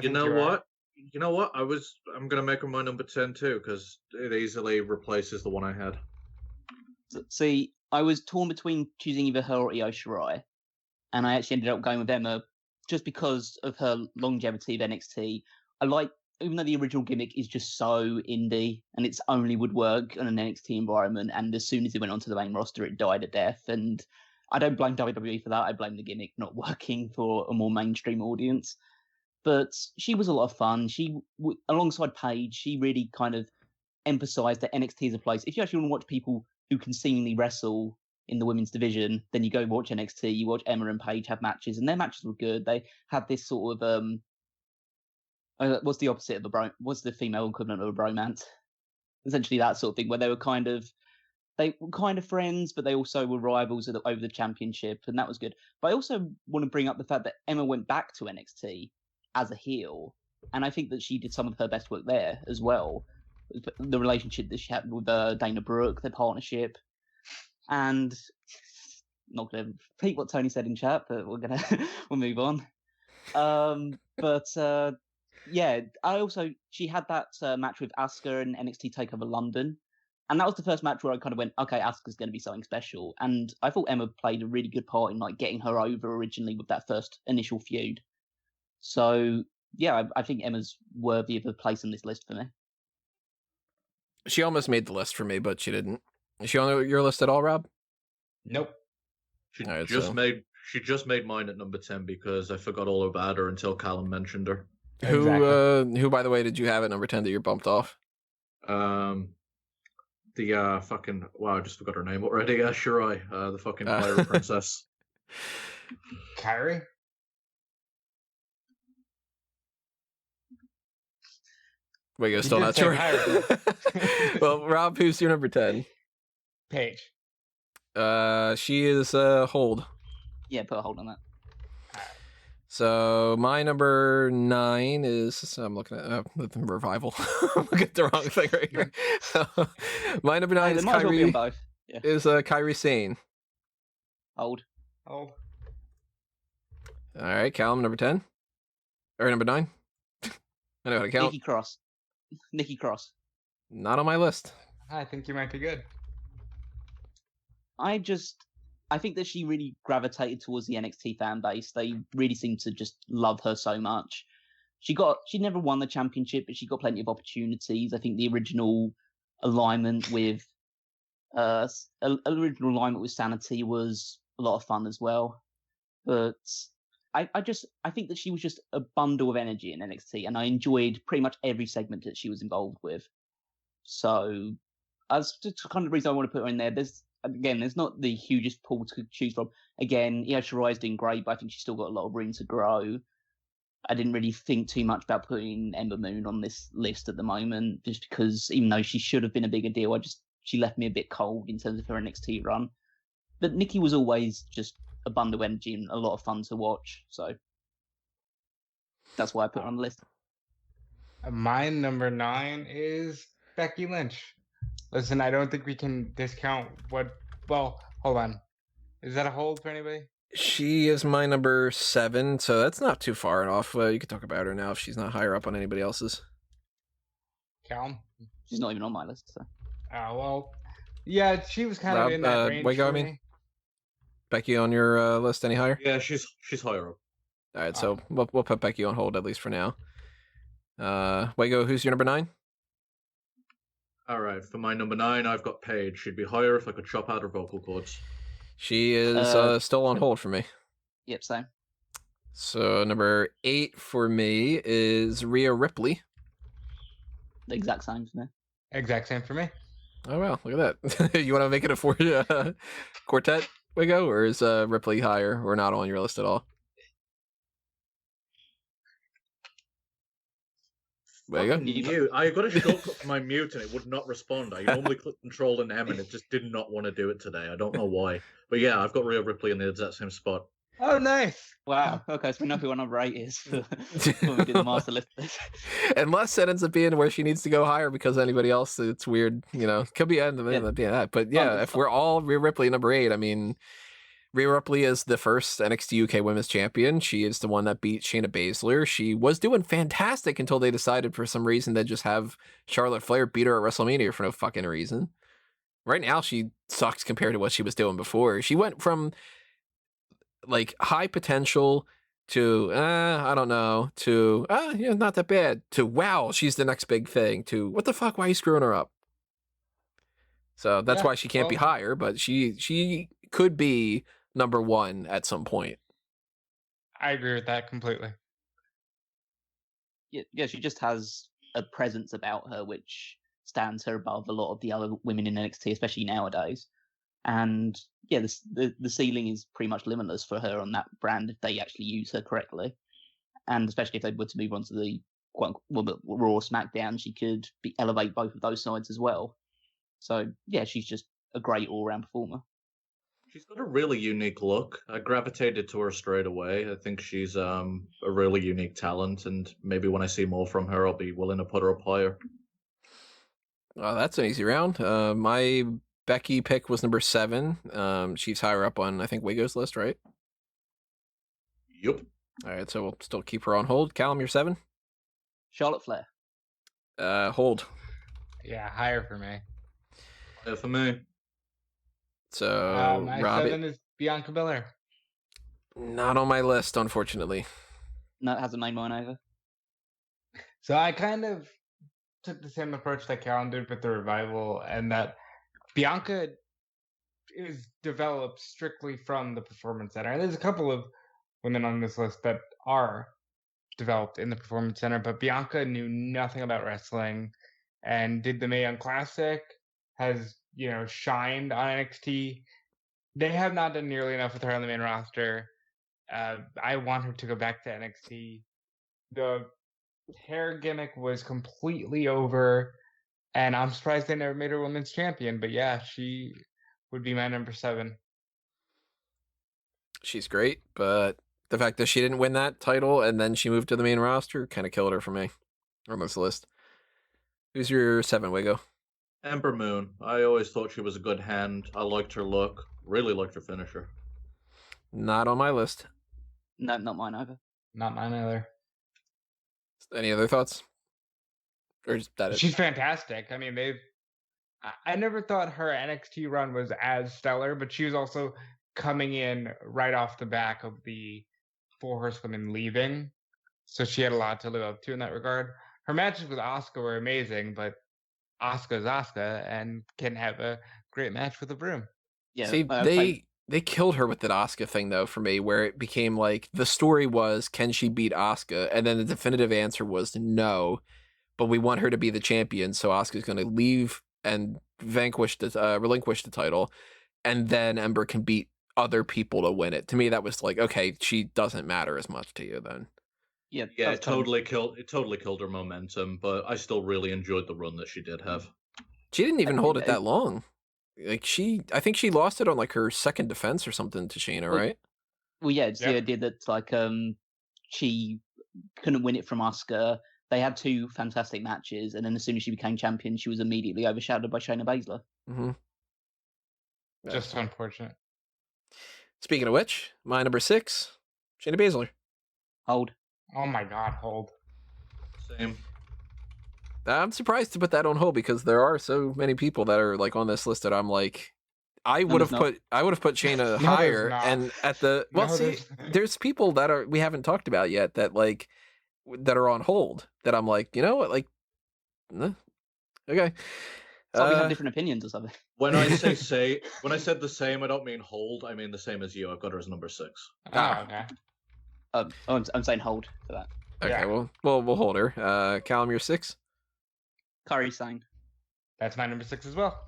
You know what? You know what? I'm going to make her my number 10 too, because it easily replaces the one I had. See, I was torn between choosing either her or Io Shirai, and I actually ended up going with Emma just because of her longevity of NXT. Even though the original gimmick is just so indie and it's only would work in an NXT environment, and as soon as it went onto the main roster, it died a death. And I don't blame WWE for that. I blame the gimmick not working for a more mainstream audience. But she was a lot of fun. She, alongside Paige, she really kind of emphasized that NXT is a place. If you actually want to watch people who can seemingly wrestle in the women's division, then you go watch NXT. You watch Emma and Paige have matches, and their matches were good. They had this sort of what's the opposite of what's the female equivalent of a bromance? Essentially that sort of thing, where they were kind of friends, but they also were rivals over the championship, and that was good. But I also want to bring up the fact that Emma went back to NXT as a heel, and I think that she did some of her best work there as well. The relationship that she had with Dana Brooke, their partnership, and not going to repeat what Tony said in chat, but we'll move on. Yeah, she had that match with Asuka in NXT TakeOver London, and that was the first match where I kind of went, okay, Asuka's going to be something special, and I thought Emma played a really good part in like getting her over originally with that first initial feud. So yeah, I think Emma's worthy of a place on this list for me. She almost made the list for me, but she didn't. Is she on your list at all, Rob? Nope. She just made mine at number 10 because I forgot all about her until Callum mentioned her. Who, by the way, did you have at number 10 that you're bumped off? I just forgot her name already. Shirai, the fucking pirate princess. Kyrie? Wait, you're still not sure? Well, Rob, who's your number 10? Paige. She is hold. Yeah, put a hold on that. So my number 9 is, I'm looking at the Revival. I'm looking at the wrong thing right here. So, my number 9 is Kairi. Well yeah. Is Kairi Sane. Hold. Hold. All right, Callum, number 10 or number 9. I know how to count. Nikki Cross. Not on my list. I think you might be good. I think that she really gravitated towards the NXT fan base. They really seem to just love her so much. She never won the championship, but she got plenty of opportunities. I think the original alignment with Sanity was a lot of fun as well. But I think that she was just a bundle of energy in NXT, and I enjoyed pretty much every segment that she was involved with. So that's just kind of the reason I want to put her in there. There's not the hugest pool to choose from. Again, Shirai's doing great, but I think she's still got a lot of room to grow. I didn't really think too much about putting Ember Moon on this list at the moment, just because even though she should have been a bigger deal, she left me a bit cold in terms of her NXT run. But Nikki was always just a bundle of energy and a lot of fun to watch, so that's why I put her on the list. My number 9 is Becky Lynch. Listen, I don't think we can discount well, hold on. Is that a hold for anybody? She is my number 7, so that's not too far off. You could talk about her now if she's not higher up on anybody else's. Callum? She's not even on my list, so. Well, yeah, she was kind of in that range for me. Becky on your list any higher? Yeah, she's higher up. All right, so we'll put Becky on hold at least for now. Wago, who's your number 9? All right, for my number 9, I've got Paige. She'd be higher if I could chop out her vocal cords. She is still on hold for me. Yep, same. So number 8 for me is Rhea Ripley. The exact same for me. Exact same for me. Oh, wow, look at that. You want to make it a quartet, Wago, or is Ripley higher or not on your list at all? Wago? I got a shortcut for my mute and it would not respond. I normally click Control and M and it just did not want to do it today. I don't know why. But yeah, I've got Rhea Ripley in the exact same spot. Oh, nice. Wow. Okay, so we know who our number 8 is when we do the master list. Unless it ends up being where she needs to go higher because anybody else, it's weird. Could be end up being that. But yeah, if we're all Rhea Ripley number 8, I mean, Rhea Ripley is the first NXT UK Women's Champion. She is the one that beat Shayna Basler. She was doing fantastic until they decided for some reason to just have Charlotte Flair beat her at WrestleMania for no fucking reason. Right now, she sucks compared to what she was doing before. She went from like high potential to I don't know, to not that bad, to wow, she's the next big thing, to what the fuck, why are you screwing her up? So that's why she can't be higher, but she could be number 1 at some point. I agree with that completely. Yeah, she just has a presence about her which stands her above a lot of the other women in NXT, especially nowadays. And yeah, the ceiling is pretty much limitless for her on that brand if they actually use her correctly. And especially if they were to move on to the Raw SmackDown, she could elevate both of those sides as well. So yeah, she's just a great all-round performer. She's got a really unique look. I gravitated to her straight away. I think she's a really unique talent, and maybe when I see more from her, I'll be willing to put her up higher. Oh, that's an easy round. My Becky pick was number 7. She's higher up on, I think, Wago's list, right? Yup. All right, so we'll still keep her on hold. Callum, you're 7. Charlotte Flair. Hold. Yeah, higher for me. Higher for me. So my Robbie, 7 is Bianca Belair. not on my list, unfortunately. No, it hasn't made mine over. So I kind of took the same approach that Callum did with the revival, and that Bianca is developed strictly from the Performance Center. And there's a couple of women on this list that are developed in the Performance Center, but Bianca knew nothing about wrestling and did the Mae Young Classic, has, shined on NXT. They have not done nearly enough with her on the main roster. I want her to go back to NXT. The hair gimmick was completely over, and I'm surprised they never made her women's champion, but yeah, she would be my number 7. She's great, but the fact that she didn't win that title and then she moved to the main roster kind of killed her for me on this list. Who's your 7, Wigo? Ember Moon. I always thought she was a good hand. I liked her look. Really liked her finisher. Not on my list. No, not mine either. Not mine either. Any other thoughts? Or is that it? She's fantastic. I mean, I never thought her NXT run was as stellar, but she was also coming in right off the back of the 4 Horsewomen leaving. So she had a lot to live up to in that regard. Her matches with Asuka were amazing, but Asuka's Asuka and can have a great match with a broom. Yeah. See, they killed her with that Asuka thing, though, for me, where it became like the story was, can she beat Asuka? And then the definitive answer was no, but we want her to be the champion, so Asuka's going to leave and relinquish the title, and then Ember can beat other people to win it. To me, that was like, okay, she doesn't matter as much to you then. Yeah, it totally killed her momentum, but I still really enjoyed the run that she did have. She didn't even hold it that long. Like I think she lost it on like her second defense or something to Shayna, right? Well, yeah, it's the idea that like she couldn't win it from Asuka. They had 2 fantastic matches, and then as soon as she became champion, she was immediately overshadowed by Shayna Basler. Mm-hmm. Just unfortunate. Speaking of which, my number 6, Shayna Baisler. Hold. Oh my God, hold. Same. I'm surprised to put that on hold because there are so many people that are like on this list that I'm like, I would have put Shayna higher, and at the there's people that we haven't talked about yet that like that are on hold that I'm like, you know what, like, okay. So we have different opinions or something. When I when I said the same, I don't mean hold. I mean the same as you. I've got her as number 6. Okay. I'm saying hold for that. Okay, Yeah. we'll hold her. Callum, you're 6. Curry Sane. That's my number 6 as well.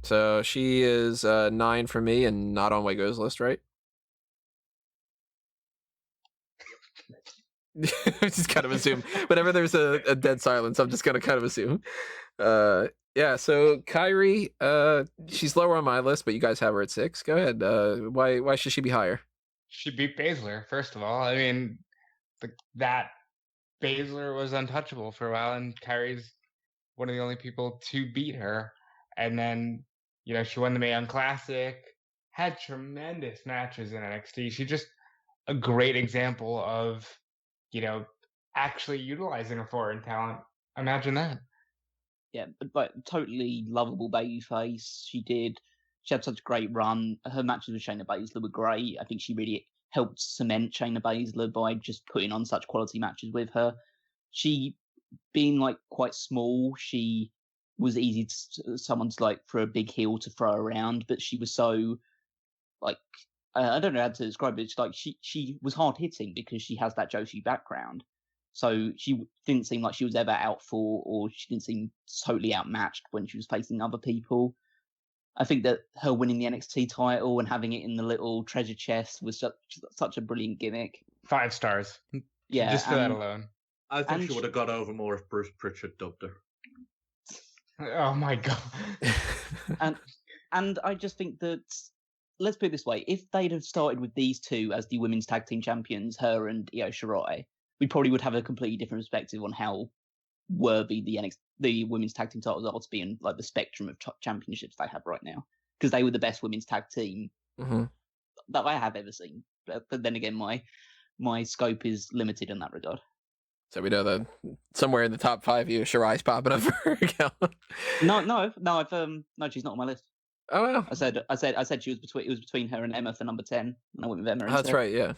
So she is 9 for me and not on Wigo's list, right? I just kind of assume. Whenever there's a dead silence, I'm just gonna kind of assume. Yeah, so Kyrie, she's lower on my list, but you guys have her at 6. Go ahead. Why should she be higher? She beat Baszler, first of all. I mean, that Baszler was untouchable for a while, and Kyrie's one of the only people to beat her. And then, she won the Mae Young Classic, had tremendous matches in NXT. She's just a great example of, actually utilizing a foreign talent. Imagine that. Yeah, but totally lovable babyface. She had such a great run. Her matches with Shayna Basler were great. I think she really helped cement Shayna Basler by just putting on such quality matches with her. She, being like quite small, she was easy someone to like for a big heel to throw around, but she was so like I don't know how to describe it. It's like she was hard hitting because she has that Joshi background. So she didn't seem like she was ever outfought, or she didn't seem totally outmatched when she was facing other people. I think that her winning the NXT title and having it in the little treasure chest was such a brilliant gimmick. 5 stars. Yeah, just for that alone. I think she would have got over more if Bruce Pritchard dubbed her. Oh my God. and I just think that, let's put it this way, if they'd have started with these 2 as the women's tag team champions, her and Io Shirai, we probably would have a completely different perspective on how worthy the women's tag team titles are to be in like the spectrum of championships they have right now, because they were the best women's tag team that I have ever seen. But then again, my my scope is limited in that regard. So we know that somewhere in the top 5, Shirai's popping up for her account. No, she's not on my list. Oh well. I said she was between her and Emma for number 10, and I went with Emma instead. That's right. Yeah.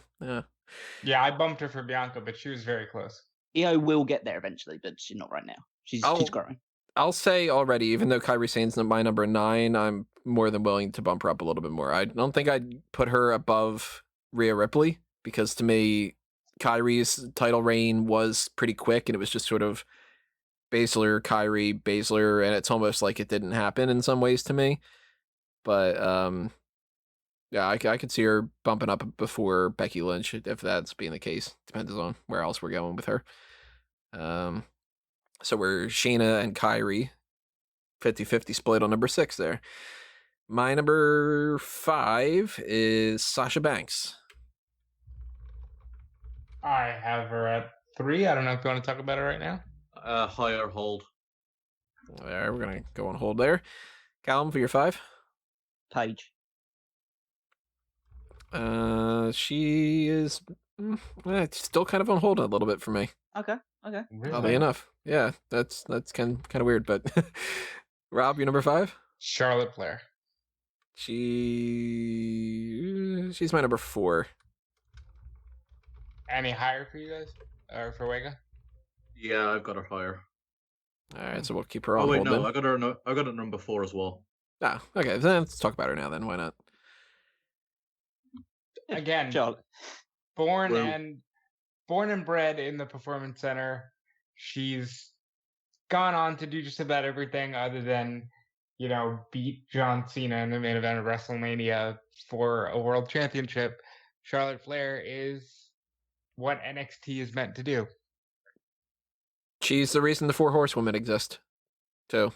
Yeah, I bumped her for Bianca, but she was very close. Io will get there eventually, but she's not right now. She's growing. I'll say already, even though Kairi Sane's my number 9, I'm more than willing to bump her up a little bit more. I don't think I'd put her above Rhea Ripley, because to me, Kairi's title reign was pretty quick, and it was just sort of Baszler, Kairi, Baszler, and it's almost like it didn't happen in some ways to me. But yeah, I could see her bumping up before Becky Lynch if that's being the case. Depends on where else we're going with her. So we're Shayna and Kairi, 50-50 split on number 6 there. My number 5 is Sasha Banks. I have her at 3. I don't know if you want to talk about it right now. Higher hold. All right, we're going to go on hold there. Callum, for your 5? Paige. She is still kind of on hold a little bit for me. Okay. Really? Oddly enough. Yeah, that's kind of weird, but Rob, your number 5? Charlotte Flair. She's my number 4. Any higher for you guys? Or for Wega? Yeah, I've got her higher. All right, so we'll keep her on Oh wait, hold no, then. I got her at number 4 as well. Ah, okay. Then let's talk about her now. Then why not? Again, Charlotte. born and bred in the Performance Center. She's gone on to do just about everything other than, beat John Cena in the main event of WrestleMania for a world championship. Charlotte Flair is what NXT is meant to do. She's the reason the 4 Horsewomen exist, too.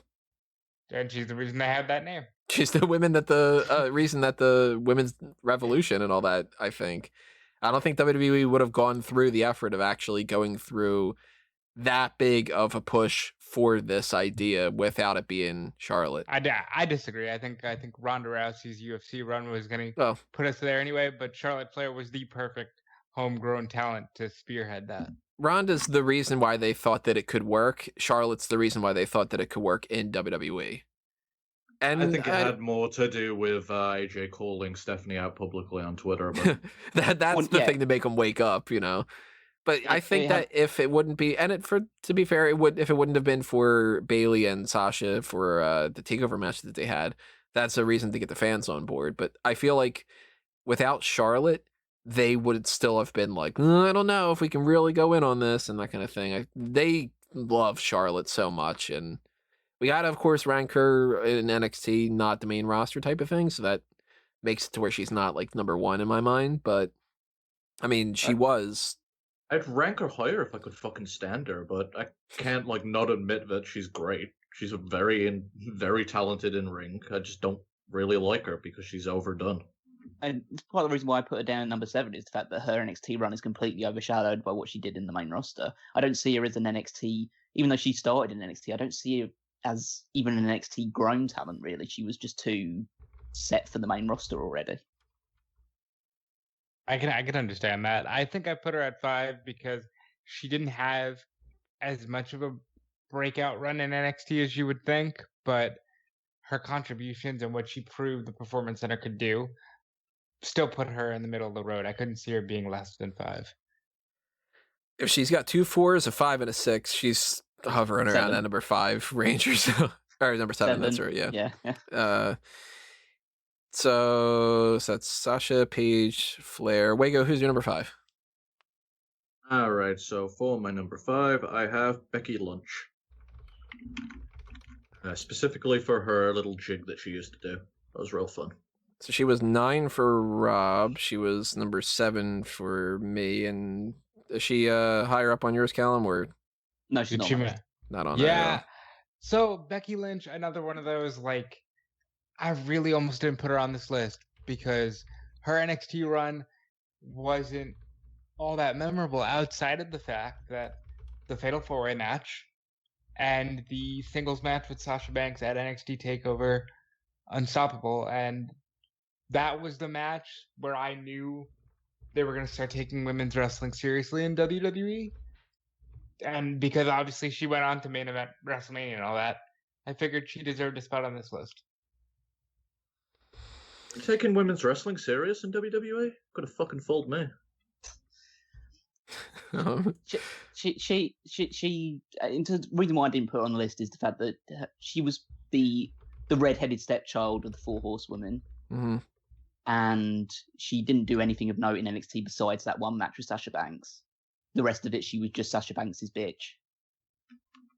And she's the reason they have that name. She's the reason that the women's revolution and all that, I think. I don't think WWE would have gone through the effort of actually going through that big of a push for this idea without it being Charlotte. I disagree. I think Ronda Rousey's UFC run was going to put us there anyway, but Charlotte Flair was the perfect homegrown talent to spearhead that. Ronda's the reason why they thought that it could work. Charlotte's the reason why they thought that it could work in WWE. And I think it had more to do with AJ calling Stephanie out publicly on Twitter. But that's the thing to make them wake up, But I think that if it wouldn't be, to be fair, if it wouldn't have been for Bayley and Sasha for the TakeOver match that they had, that's a reason to get the fans on board. But I feel like without Charlotte, they would still have been like, I don't know if we can really go in on this and that kind of thing. They love Charlotte so much, and we gotta, of course, rank her in NXT, not the main roster type of thing, so that makes it to where she's not like number 1 in my mind. But I mean, she was. I'd rank her higher if I could fucking stand her, but I can't not admit that she's great. She's very talented in ring. I just don't really like her because she's overdone. And part of the reason why I put her down at number 7 is the fact that her NXT run is completely overshadowed by what she did in the main roster. I don't see her as an NXT, even though she started in NXT, I don't see her as even an NXT grown talent, really. She was just too set for the main roster already. I can understand that. I think I put her at 5 because she didn't have as much of a breakout run in NXT as you would think, but her contributions and what she proved the Performance Center could do still put her in the middle of the road. I couldn't see her being less than 5. If she's got 2 4s, a 5, and a 6, she's hovering around that number 5 range or so. Or number 7, that's right, yeah. Yeah. So that's Sasha, Paige, Flair. Wego, who's your number 5? All right, so for my number 5, I have Becky Lynch. Specifically for her little jig that she used to do. That was real fun. So she was 9 for Rob. She was number 7 for me. And is she higher up on yours, Callum? Or no, she's not on Yeah. So Becky Lynch, another one of those, I really almost didn't put her on this list because her NXT run wasn't all that memorable outside of the fact that the Fatal 4-Way match and the singles match with Sasha Banks at NXT TakeOver Unstoppable. And that was the match where I knew they were going to start taking women's wrestling seriously in WWE. And because obviously she went on to main event WrestleMania and all that, I figured she deserved a spot on this list. Taking women's wrestling serious in WWE? Could have fucking fooled me. She the reason why I didn't put her on the list is the fact that she was the red-headed stepchild of the Four Horsewomen. Mm-hmm. And she didn't do anything of note in NXT besides that one match with Sasha Banks. The rest of it, she was just Sasha Banks' bitch.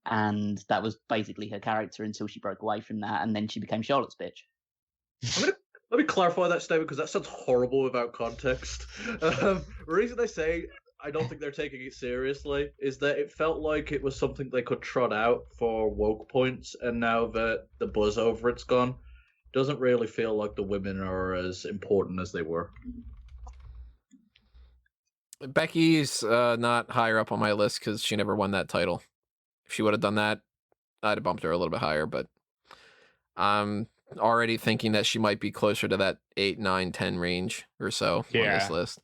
And that was basically her character until she broke away from that, and then she became Charlotte's bitch. Let me clarify that statement, because that sounds horrible without context. The reason I say I don't think they're taking it seriously is that it felt like it was something they could trot out for woke points, and now that the buzz over it's gone, doesn't really feel like the women are as important as they were. Becky's not higher up on my list because she never won that title. If she would have done that, I'd have bumped her a little bit higher, but I'm already thinking that she might be closer to that 8, 9, 10 range or so on this list.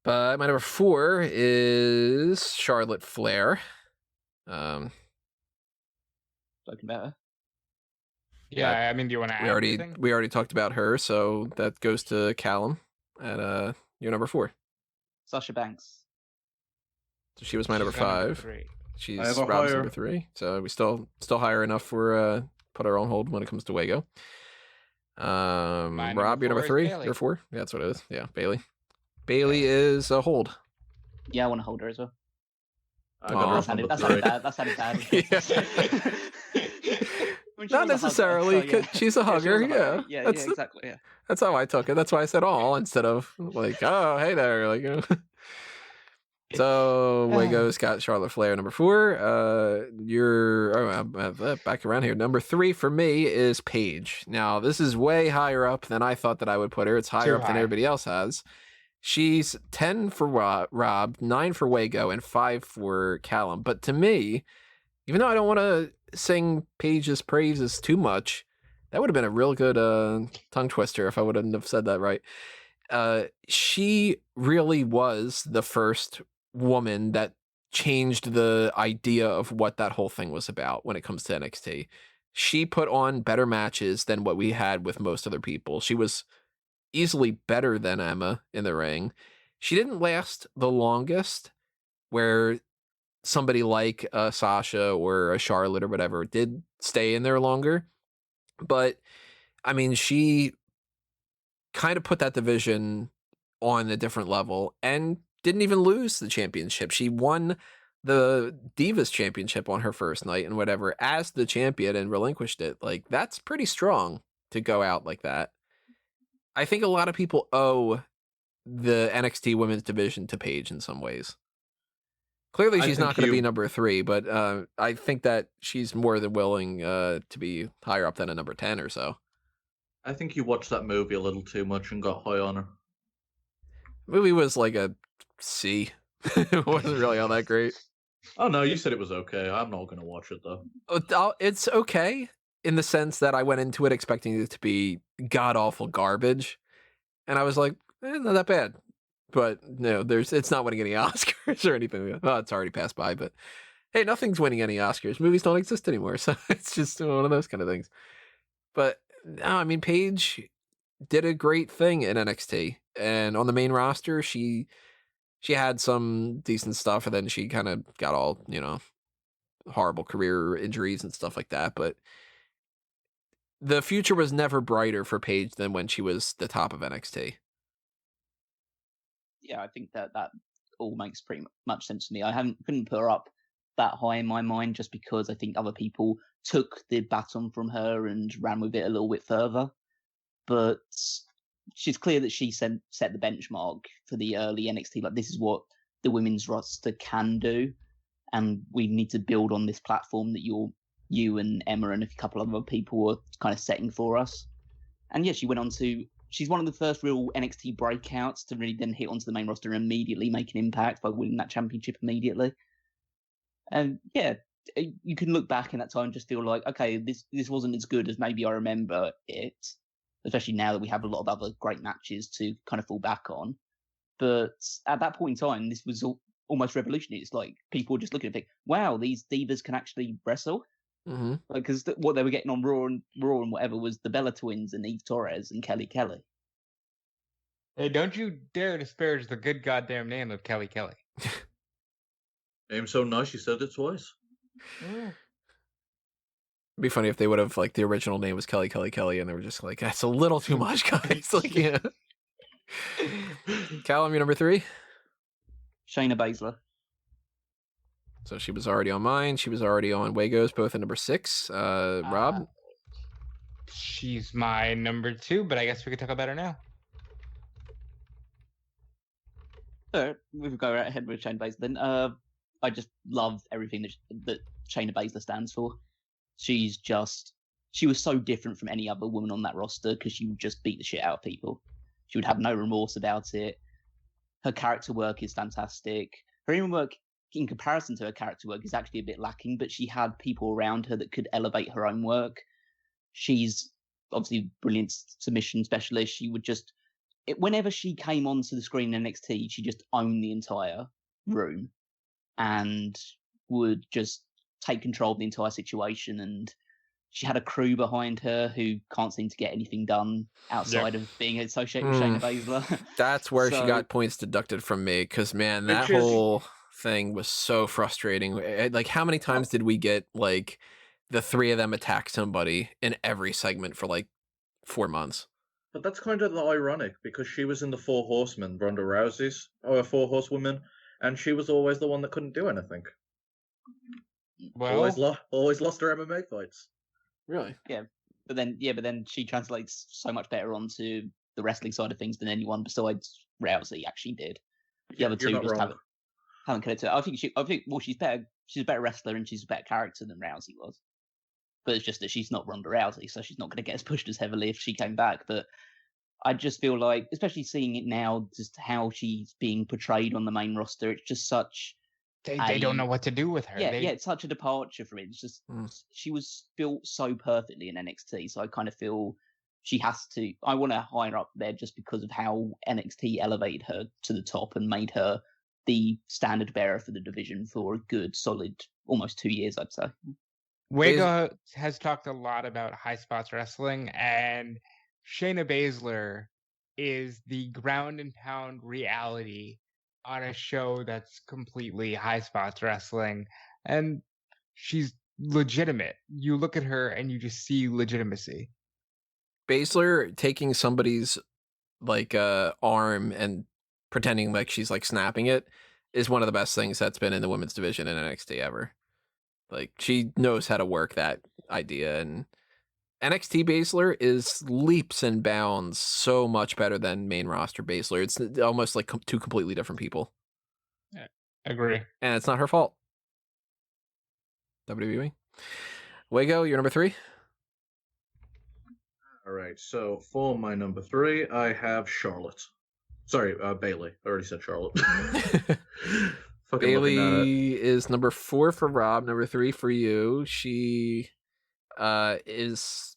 But my number 4 is Charlotte Flair. Spoken about her. Yeah, I mean, do you want to add anything? We already talked about her, so that goes to Callum at your number 4. Sasha Banks. So she was my number 5. She's Rob's number 3. So we still higher enough for put her on hold when it comes to Wago. Rob, your number 3 or 4? Yeah, that's what it is. Yeah, Bayley. Bayley is a hold. Yeah, I want to hold her as well. That's sounded bad. Not necessarily. Hugger, so, She's a hugger. Yeah, exactly. Yeah. That's how I took it. That's why I said all instead of like, oh, hey there. Like, you know. So Wago's got Charlotte Flair number 4. Back around here. Number 3 for me is Paige. Now this is way higher up than I thought that I would put her. It's higher up than everybody else has. She's 10 for Rob, 9 for Wago, and 5 for Callum. But to me, even though I don't want to sing Paige's praises too much, that would have been a real good tongue twister if I wouldn't have said that right. She really was the first woman that changed the idea of what that whole thing was about when it comes to NXT. She put on better matches than what we had with most other people. She was easily better than Emma in the ring. She didn't last the longest, where somebody like Sasha or a Charlotte or whatever did stay in there longer. But I mean, she kind of put that division on a different level and didn't even lose the championship. She won the Divas championship on her first night and whatever as the champion and relinquished it. Like, that's pretty strong to go out like that. I think a lot of people owe the NXT women's division to Paige in some ways. Clearly, she's not going to be number 3, but I think that she's more than willing to be higher up than a number 10 or so. I think you watched that movie a little too much and got high on her. The movie was like a C. It wasn't really all that great. Oh, no, you said it was okay. I'm not going to watch it, though. It's okay in the sense that I went into it expecting it to be god-awful garbage. And I was like, not that bad. But no, it's not winning any Oscars or anything. Oh, it's already passed by, but hey, nothing's winning any Oscars. Movies don't exist anymore, so it's just one of those kind of things. But no, I mean, Paige did a great thing in NXT, and on the main roster, she had some decent stuff, and then she kind of got all, horrible career injuries and stuff like that. But the future was never brighter for Paige than when she was the top of NXT. Yeah, I think that all makes pretty much sense to me. I couldn't put her up that high in my mind just because I think other people took the baton from her and ran with it a little bit further. But she's clear that she set the benchmark for the early NXT. Like, this is what the women's roster can do, and we need to build on this platform that you and Emma and a couple of other people were kind of setting for us. And yeah, she went on to. She's one of the first real NXT breakouts to really then hit onto the main roster and immediately make an impact by winning that championship immediately. And yeah, you can look back in that time and just feel like, okay, this wasn't as good as maybe I remember it, especially now that we have a lot of other great matches to kind of fall back on. But at that point in time, this was almost revolutionary. It's like people were just looking and think, wow, these divas can actually wrestle. Mm-hmm. Because what they were getting on Raw and whatever was the Bella Twins and Eve Torres and Kelly Kelly. Hey, don't you dare disparage the good goddamn name of Kelly Kelly. Name's so nice, you said it twice. It'd be funny if they would have, like, the original name was Kelly and they were just like, that's a little too much, guys. Like, yeah. Callum, your number 3? Shayna Basler. So she was already on mine. She was already on Wago's, both at number 6. Rob? She's my number 2, but I guess we could talk about her now. We could go right ahead with Shayna Basler then. I just love everything that Shayna Basler stands for. She was so different from any other woman on that roster because she would just beat the shit out of people. She would have no remorse about it. Her character work is fantastic. Her in work, in comparison to her character work, is actually a bit lacking, but she had people around her that could elevate her own work. She's obviously a brilliant submission specialist. She would just, whenever she came onto the screen in NXT, she just owned the entire room and would just take control of the entire situation. And she had a crew behind her who can't seem to get anything done outside of being associated with Shayna Basler. That's where she got points deducted from me, because, man, that whole thing was so frustrating. Like, how many times did we get, like, the 3 of them attack somebody in every segment for, like, 4 months? But that's kind of ironic, because she was in the 4 Horsemen, Ronda Rousey's, or 4 Horsewomen, and she was always the one that couldn't do anything. Well, always lost her MMA fights. Really? Yeah, but then she translates so much better onto the wrestling side of things than anyone besides Rousey actually did. The other two just haven't connected. I think she's better. She's a better wrestler and she's a better character than Rousey was. But it's just that she's not Ronda Rousey, so she's not going to get as pushed as heavily if she came back. But I just feel like, especially seeing it now, just how she's being portrayed on the main roster, it's just such. They don't know what to do with her. Yeah, it's such a departure from it. It's just she was built so perfectly in NXT, so I kind of feel she has to. I want to hire her up there just because of how NXT elevated her to the top and made her the standard bearer for the division for a good, solid, almost 2 years, I'd say. Wago has talked a lot about high spots wrestling, and Shayna Basler is the ground and pound reality on a show that's completely high spots wrestling, and she's legitimate. You look at her and you just see legitimacy. Basler taking somebody's like arm and pretending like she's like snapping it is one of the best things that's been in the women's division in NXT ever. Like, she knows how to work that idea, and NXT Basler is leaps and bounds so much better than main roster Basler. It's almost like 2 completely different people. Yeah, agree. And it's not her fault. WWE. Wago, you're number 3? All right, so for my number 3, I have Charlotte. Sorry, Bayley. I already said Charlotte. Bayley is number 4 for Rob, number 3 for you. She is,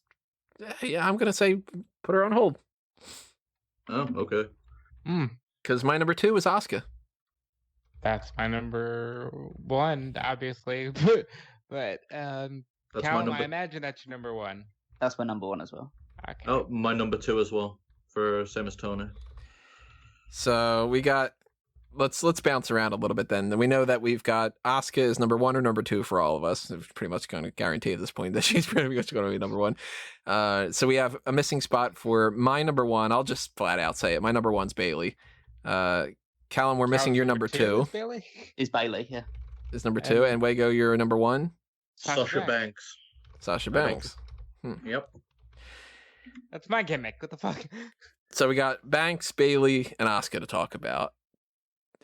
I'm going to say put her on hold. Oh, okay. Because my number 2 is Asuka. That's my number 1, obviously. But Callum, I imagine that's your number 1. That's my number 1 as well. Okay. Oh, my number 2 as well, for same as Tony. So we got, let's bounce around a little bit then. We know that we've got Asuka is number 1 or number 2 for all of us. It's pretty much going to guarantee at this point that she's pretty much going to be number 1. So we have a missing spot for my number 1. I'll just flat out say it. My number 1's Bayley. Callum, we're missing your number 2. Is Bayley, yeah. Is number 2. And Wago, you're number 1? Sasha Banks. Sasha Banks. Yep. That's my gimmick. What the fuck? So we got Banks, Bayley, and Asuka to talk about.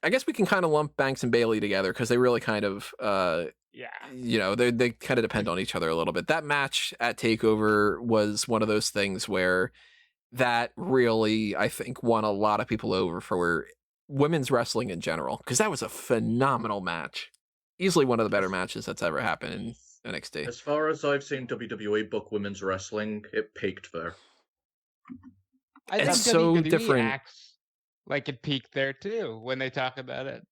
I guess we can kind of lump Banks and Bayley together because they really kind of, you know, they kind of depend on each other a little bit. That match at TakeOver was one of those things where that really, I think, won a lot of people over for women's wrestling in general, because that was a phenomenal match. Easily one of the better matches that's ever happened in NXT. As far as I've seen WWE book women's wrestling, it peaked there. I It's think so WWE different. acts like it peaked there too when they talk about it.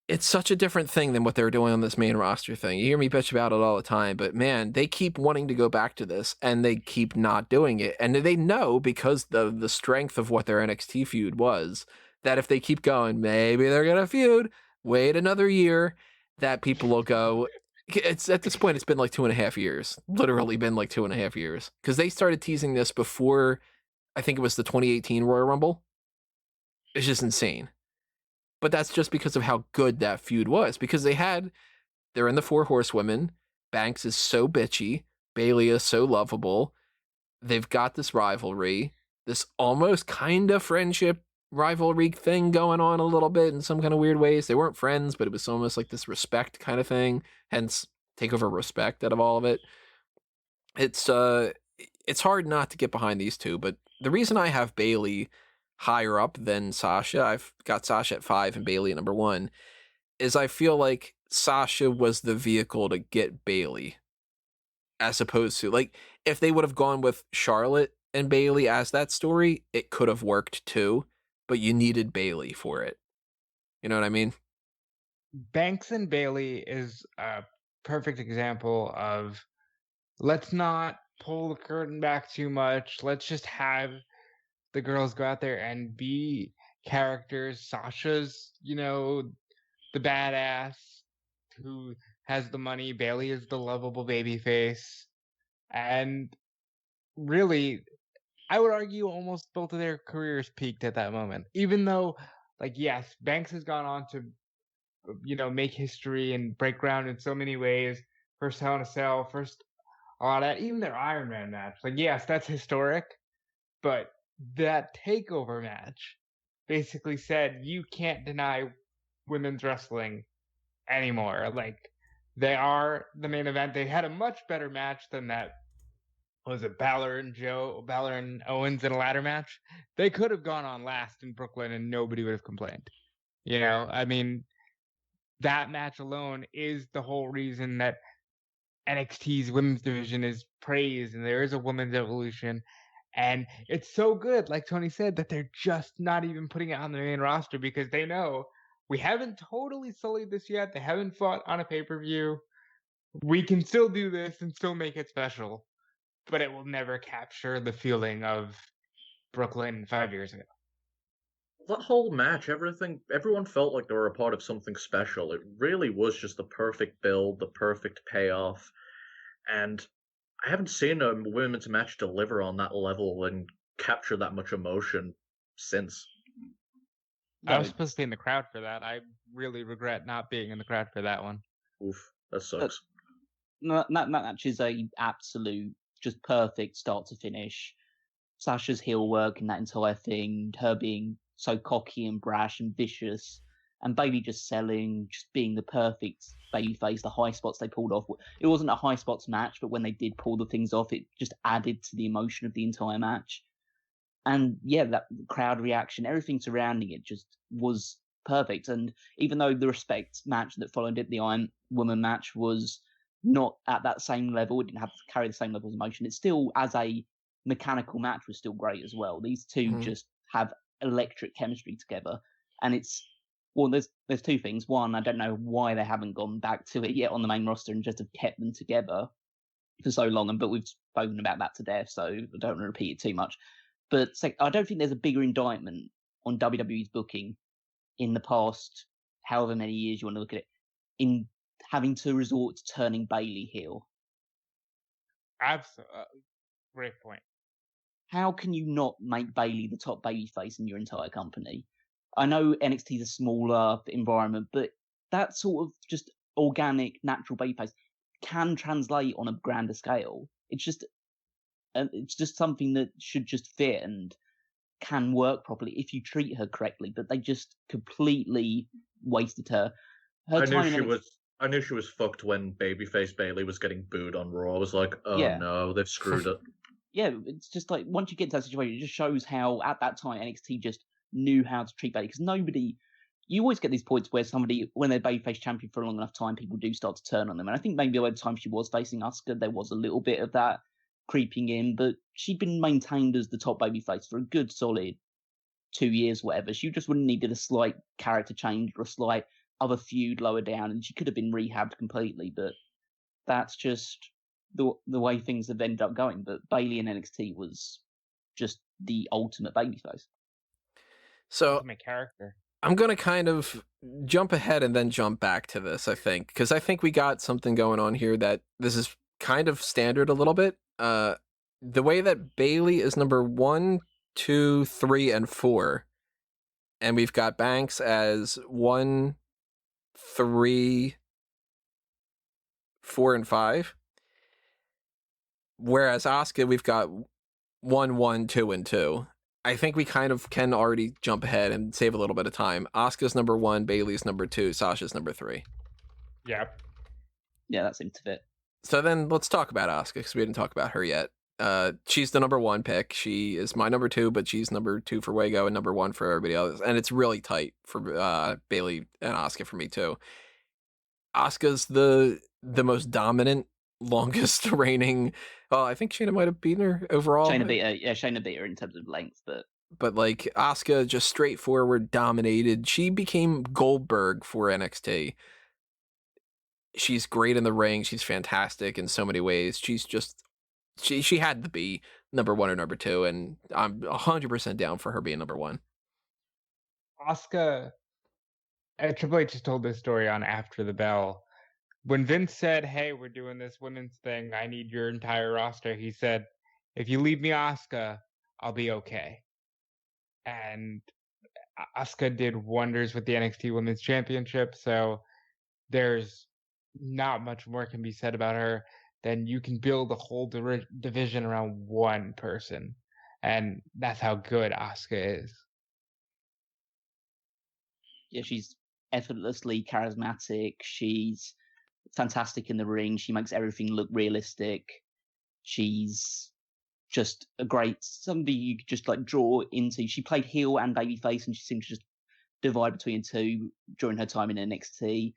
It's such a different thing than what they're doing on this main roster thing. You hear me bitch about it all the time, but man, they keep wanting to go back to this and they keep not doing it. And they know, because the strength of what their NXT feud was, that if they keep going, maybe they're going to feud, wait another year, that people will go. It's at this point, it's been like 2.5 years, literally been like 2.5 years, because they started teasing this before, I think it was the 2018 Royal Rumble. It's just insane. But that's just because of how good that feud was. Because they're in the 4 Horsewomen. Banks is so bitchy. Bayley is so lovable. They've got this rivalry, this almost kind of friendship rivalry thing going on a little bit in some kind of weird ways. They weren't friends, but it was almost like this respect kind of thing. Hence, TakeOver respect out of all of it. It's hard not to get behind these two, but the reason I have Bayley higher up than Sasha, I've got Sasha at 5 and Bayley at number 1, is I feel like Sasha was the vehicle to get Bayley, as opposed to, like, if they would have gone with Charlotte and Bayley as that story, it could have worked too, but you needed Bayley for it. You know what I mean? Banks and Bayley is a perfect example of, let's not pull the curtain back too much. Let's just have the girls go out there and be characters. Sasha's, the badass who has the money. Bayley is the lovable babyface. And really, I would argue almost both of their careers peaked at that moment. Even though, yes, Banks has gone on to, make history and break ground in so many ways. First Hell in a Cell, first a lot of that, even their Iron Man match. Yes, that's historic, but that TakeOver match basically said you can't deny women's wrestling anymore. They are the main event. They had a much better match than that. Was it Balor and Owens in a ladder match? They could have gone on last in Brooklyn and nobody would have complained. That match alone is the whole reason that NXT's women's division is praised and there is a women's evolution. And it's so good, like Tony said, that they're just not even putting it on the main roster because they know we haven't totally sullied this yet. They haven't fought on a pay-per-view. We can still do this and still make it special, but it will never capture the feeling of Brooklyn 5 years ago. That whole match, everyone felt like they were a part of something special. It really was just the perfect build, the perfect payoff. And I haven't seen a women's match deliver on that level and capture that much emotion since. I was supposed to be in the crowd for that. I really regret not being in the crowd for that one. Oof, that sucks. That match is a absolute, just perfect start to finish. Sasha's heel work in that entire thing, her being so cocky and brash and vicious, and Bayley just selling, just being the perfect babyface, the high spots they pulled off. It wasn't a high spots match, but when they did pull the things off, it just added to the emotion of the entire match. And yeah, that crowd reaction, everything surrounding it just was perfect. And even though the respect match that followed it, the Iron Woman match, was not at that same level, it didn't have to carry the same level of emotion, it still, as a mechanical match, was still great as well. These two just have electric chemistry together. And it's, well, there's two things. One, I don't know why they haven't gone back to it yet on the main roster and just have kept them together for so long. But we've spoken about that to death, so I don't want to repeat it too much. But I don't think there's a bigger indictment on WWE's booking in the past, however many years you want to look at it, in having to resort to turning Bayley heel. Absolutely. Great point. How can you not make Bayley the top babyface in your entire company? I know NXT is a smaller environment, but that sort of just organic, natural babyface can translate on a grander scale. It's just something that should just fit and can work properly if you treat her correctly. But they just completely wasted her. I knew she was fucked when babyface Bayley was getting booed on Raw. I was like, oh no, they've screwed it. Yeah, it's just like, once you get to that situation, it just shows how at that time NXT just knew how to treat Bayley. Because you always get these points where somebody, when they're babyface champion for a long enough time, people do start to turn on them. And I think maybe by the time she was facing Asuka, there was a little bit of that. creeping in, but she'd been maintained as the top babyface for a good solid 2 years, whatever. She just would have needed a slight character change or a slight other feud lower down, and she could have been rehabbed completely. But that's just the way things have ended up going. But Bayley in NXT was just the ultimate babyface. So Ultimate character. I'm going to kind of jump ahead and then jump back to this, I think, because I think we got something going on here that this is kind of standard a little bit. The way that Bayley is number 1, 2, 3, and 4, and we've got Banks as 1, 3, 4, and 5. Whereas Asuka, we've got 1, 1, 2, and 2. I think we kind of can already jump ahead and save a little bit of time. Asuka's number 1, Bayley's number 2, Sasha's number 3. Yep. Yeah, that seems to fit. So then let's talk about Asuka, because we didn't talk about her yet. She's the number 1 pick. She is my number 2, but she's number 2 for Wago and number 1 for everybody else. And it's really tight for Bayley and Asuka for me too. Asuka's the most dominant, longest reigning. Well, I think Shayna might have beaten her overall. Shayna beat her in terms of length, but like Asuka, just straightforward, dominated. She became Goldberg for NXT. She's great in the ring. She's fantastic in so many ways. She's just she had to be number 1 or number 2, and I'm 100% down for her being number 1. Asuka, Triple H just told this story on After the Bell. When Vince said, "Hey, we're doing this women's thing, I need your entire roster," he said, "If you leave me Asuka, I'll be okay." And Asuka did wonders with the NXT Women's Championship, so there's not much more can be said about her than you can build a whole division around one person, and that's how good Asuka is. Yeah, she's effortlessly charismatic. She's fantastic in the ring. She makes everything look realistic. She's just a great somebody you could just like draw into. She played heel and babyface, and she seemed to just divide between the two during her time in NXT.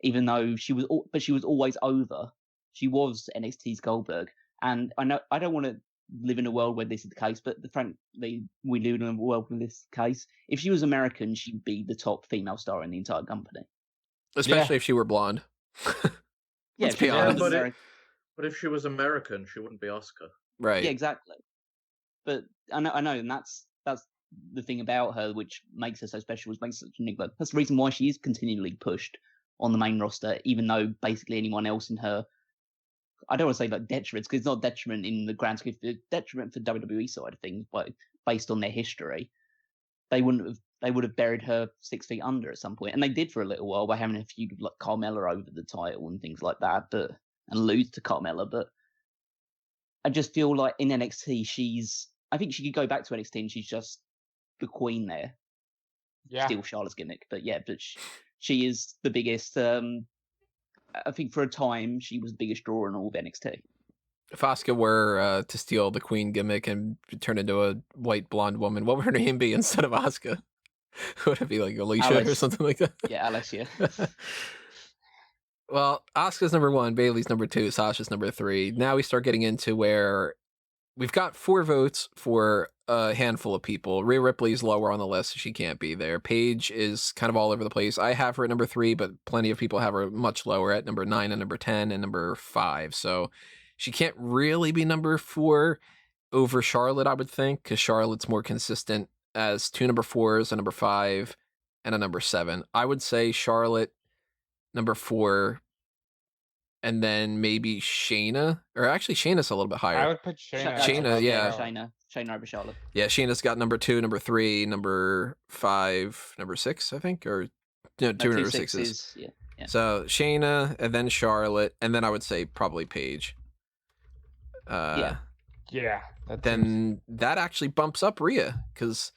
Even though she was always over. She was NXT's Goldberg, and I know I don't want to live in a world where this is the case, but frankly, we live in a world with this case. If she was American, she'd be the top female star in the entire company, especially if she were blonde. Yeah, but if she was American, she wouldn't be Asuka. Right. Yeah, exactly. But I know, and that's the thing about her, which makes her so special, makes her such a enigma. That's the reason why she is continually pushed on the main roster, even though basically anyone else in her, I don't want to say like detriment, because it's not detriment in the grand scheme, it's detriment for WWE side of things, but based on their history, they would have buried her 6 feet under at some point, and they did for a little while by having a feud with like Carmella over the title and things like that, and lose to Carmella. But I just feel like in NXT, I think she could go back to NXT and she's just the queen there. Yeah. Still Charlotte's gimmick, but yeah, but she is the biggest. I think for a time she was the biggest draw in all of NXT. If Asuka were to steal the queen gimmick and turn into a white blonde woman, what would her name be instead of Asuka? Would it be like Alicia or something like that? Yeah, Alicia. Well, Asuka's number 1, Bayley's number 2, Sasha's number 3. Now we start getting into where we've got 4 votes for a handful of people. Rhea Ripley's lower on the list, so she can't be there. Paige is kind of all over the place. I have her at number 3, but plenty of people have her much lower at number 9 and number 10 and number 5. So she can't really be number 4 over Charlotte, I would think, because Charlotte's more consistent as 2 number 4s, a number 5, and a number 7. I would say Charlotte number 4, and then maybe Shayna, or actually Shayna's a little bit higher. I would put Shayna. Shayna over Charlotte. Yeah, Shayna's got number 2, number 3, number 5, number 6, I think, or no, 2 number 6s. Yeah. So Shayna, and then Charlotte, and then I would say probably Paige. Yeah. That actually bumps up Rhea, because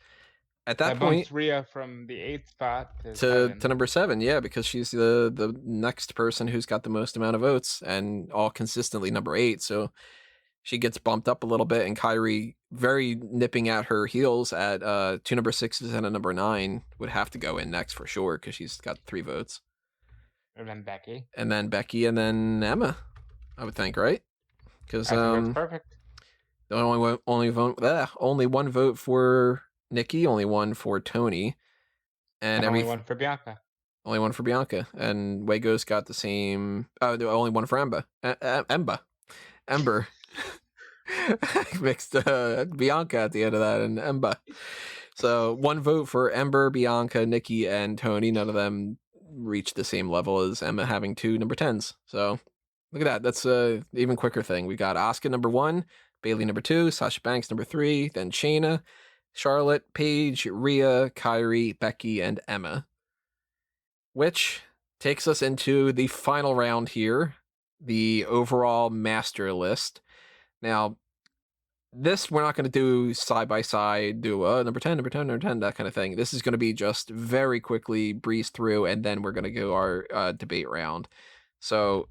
at that point, bumps Rhea from the 8th spot to number 7, yeah, because she's the next person who's got the most amount of votes and all consistently number 8. So she gets bumped up a little bit, and Kyrie, very nipping at her heels at 2 number 6s and a number 9, would have to go in next for sure, because she's got 3 votes. And then Becky. And then Emma, I would think, right? Because that's perfect. Only one vote for Nikki, only one for Tony, and only one for Bianca. Only one for Bianca, and Wago's got the same. Oh, only one for Ember. Ember. I mixed Bianca at the end of that and Ember. So one vote for Ember, Bianca, Nikki, and Tony. None of them reached the same level as Emma having 2 number 10s. So look at that. That's an even quicker thing. We got Asuka number 1, Bayley number 2, Sasha Banks number 3, then Shayna, Charlotte, Paige, Rhea, Kyrie, Becky, and Emma. Which takes us into the final round here, the overall master list. Now, this we're not going to do side by side, do number 10, number 10, number 10, that kind of thing. This is going to be just very quickly breeze through, and then we're going to go our debate round. So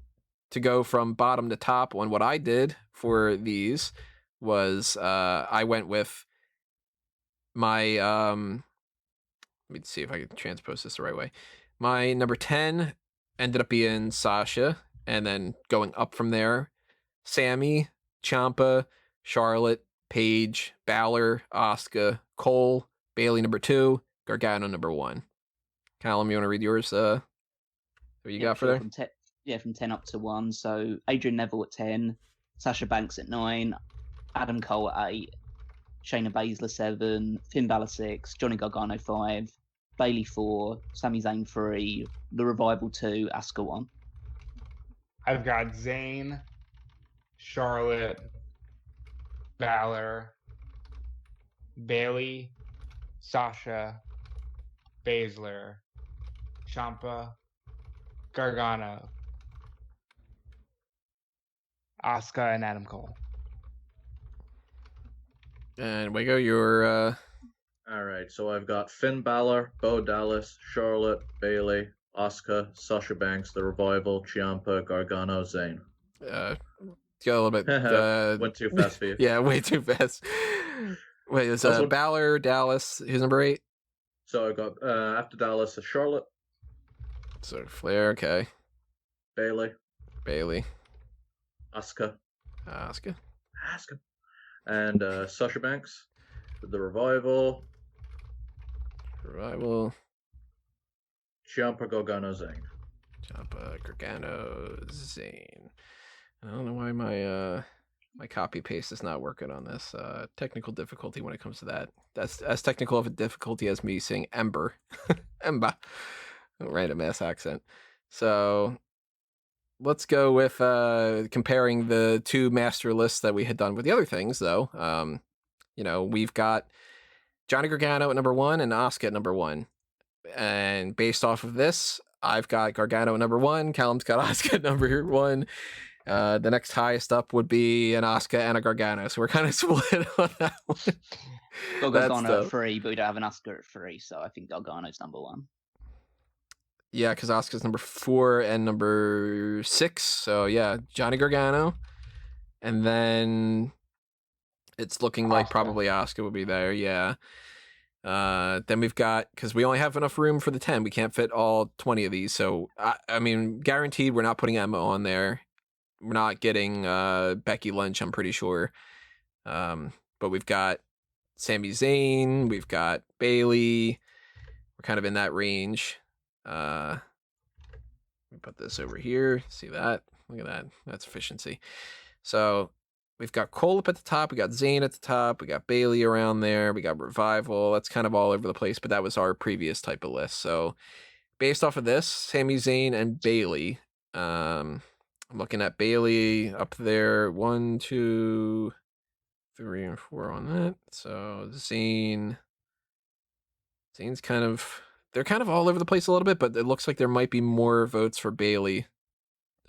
to go from bottom to top on what I did for these was I went with my, let me see if I can transpose this the right way. My number 10 ended up being Sasha, and then going up from there, Sami, Ciampa, Charlotte, Paige, Balor, Asuka, Cole, Bayley number 2, Gargano number 1. Callum, you want to read yours? What you got for there? From 10 up to 1. So Adrian Neville at 10, Sasha Banks at 9, Adam Cole at 8, Shayna Basler 7, Finn Balor 6, Johnny Gargano 5, Bayley 4, Sami Zayn 3, The Revival 2, Asuka 1. I've got Zayn, Charlotte, Balor, Bayley, Sasha, Baszler, Ciampa, Gargano, Asuka, and Adam Cole. And Wago, your All right, so I've got Finn Balor, Bo Dallas, Charlotte, Bayley, Asuka, Sasha Banks, The Revival, Ciampa, Gargano, Zayn. Go a little bit. Went too fast for you. Yeah, way too fast. Wait, it's Balor, Dallas. Who's number 8? So I got after Dallas, Charlotte. So Flair, okay. Bayley, Asuka, and Sasha Banks, The Revival, Ciampa, Gargano, Zayn. I don't know why my copy paste is not working on this. Technical difficulty when it comes to that. That's as technical of a difficulty as me saying Ember. Ember. Random ass accent. So let's go with comparing the 2 master lists that we had done with the other things, though. We've got Johnny Gargano at number 1 and Asuka at number 1. And based off of this, I've got Gargano at number 1. Callum's got Asuka at number 1. The next highest up would be an Asuka and a Gargano, so we're kind of split on that one. Got Gargano at 3, but we don't have an Asuka at 3, so I think Gargano's number 1. Yeah, because Asuka's number 4 and number 6, so yeah, Johnny Gargano. And then it's looking like probably Asuka would be there, yeah. Then we've got, because we only have enough room for the 10, we can't fit all 20 of these, so I mean, guaranteed we're not putting Emma on there. We're not getting Becky Lynch, I'm pretty sure. But we've got Sami Zayn, we've got Bayley. We're kind of in that range. Let me put this over here. See that? Look at that. That's efficiency. So we've got Cole up at the top. We got Zayn at the top. We got Bayley around there. We got Revival. That's kind of all over the place, but that was our previous type of list. So based off of this, Sami Zayn and Bayley. I'm looking at Bayley up there. 1, 2, 3, and 4 on that. So Zayn's kind of, they're kind of all over the place a little bit, but it looks like there might be more votes for Bayley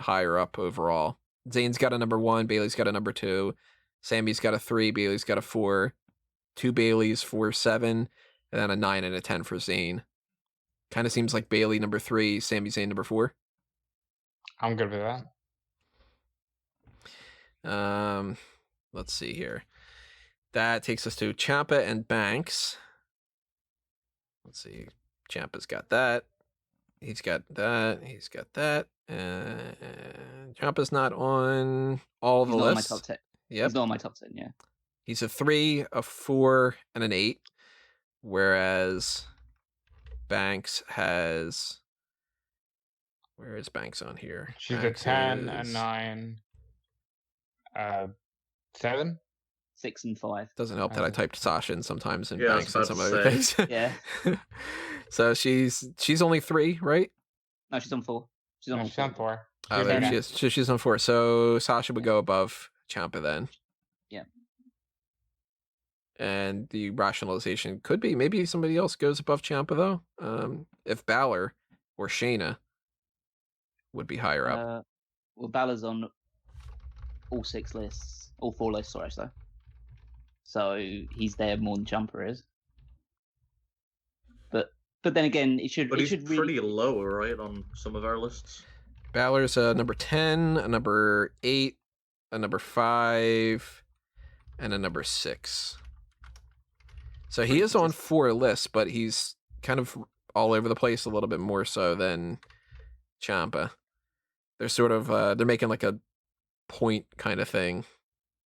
higher up overall. Zayn's got a number 1, Bayley's got a number 2, Sami's got a 3, Bayley's got a 4, 2 Baileys, 4, 7, and then a 9 and a 10 for Zayn. Kind of seems like Bayley number 3, Sami Zayn number 4. I'm good with that. Let's see here. That takes us to Ciampa and Banks. Let's see. Ciampa's got that. He's got that. He's got that. And Ciampa's not on all the lists. Not on my top 10. Yep. He's not on my top 10, yeah. He's a 3, a 4, and an 8, whereas Banks has. Where is Banks on here? She's Banks a 10, a is- 9, 7. 6 and 5. Doesn't help that I typed Sasha in sometimes and Yeah, I was Banks and about some to other say. things. Yeah. So she's only 3, right? No, she's on 4. She's on No, all she's on 4. 4. Oh, there she is. She's on 4. So Sasha would go above Ciampa then. Yeah. And the rationalization could be maybe somebody else goes above Ciampa though. If Balor or Shayna would be higher up. Well, Balor's on all 6 lists, all 4 lists, sorry, so he's there more than Ciampa is. But then again, it should. But it he's should pretty really... low, right, on some of our lists. Balor's number 10, a number 8, a number 5, and a number 6. So he is on 4 lists, but he's kind of all over the place a little bit more so than Ciampa. They're sort of they're making like a point kind of thing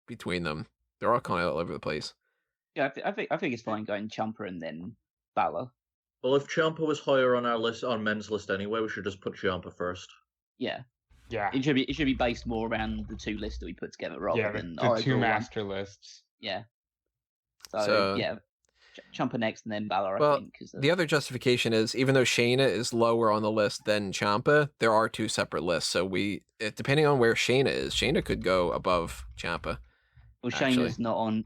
between them. They're all kind of all over the place. Yeah, I think it's fine going Ciampa and then Balor. Well, if Ciampa was higher on our list, on men's list anyway, we should just put Ciampa first. Yeah. Yeah. It should be based more around the 2 lists that we put together rather than the our 2 overall one. master lists. Yeah. So yeah, Ciampa next and then Balor. Well, I think. the other justification is even though Shayna is lower on the list than Ciampa, there are 2 separate lists. So depending on where Shayna is, Shayna could go above Ciampa. Well, Shayna's not on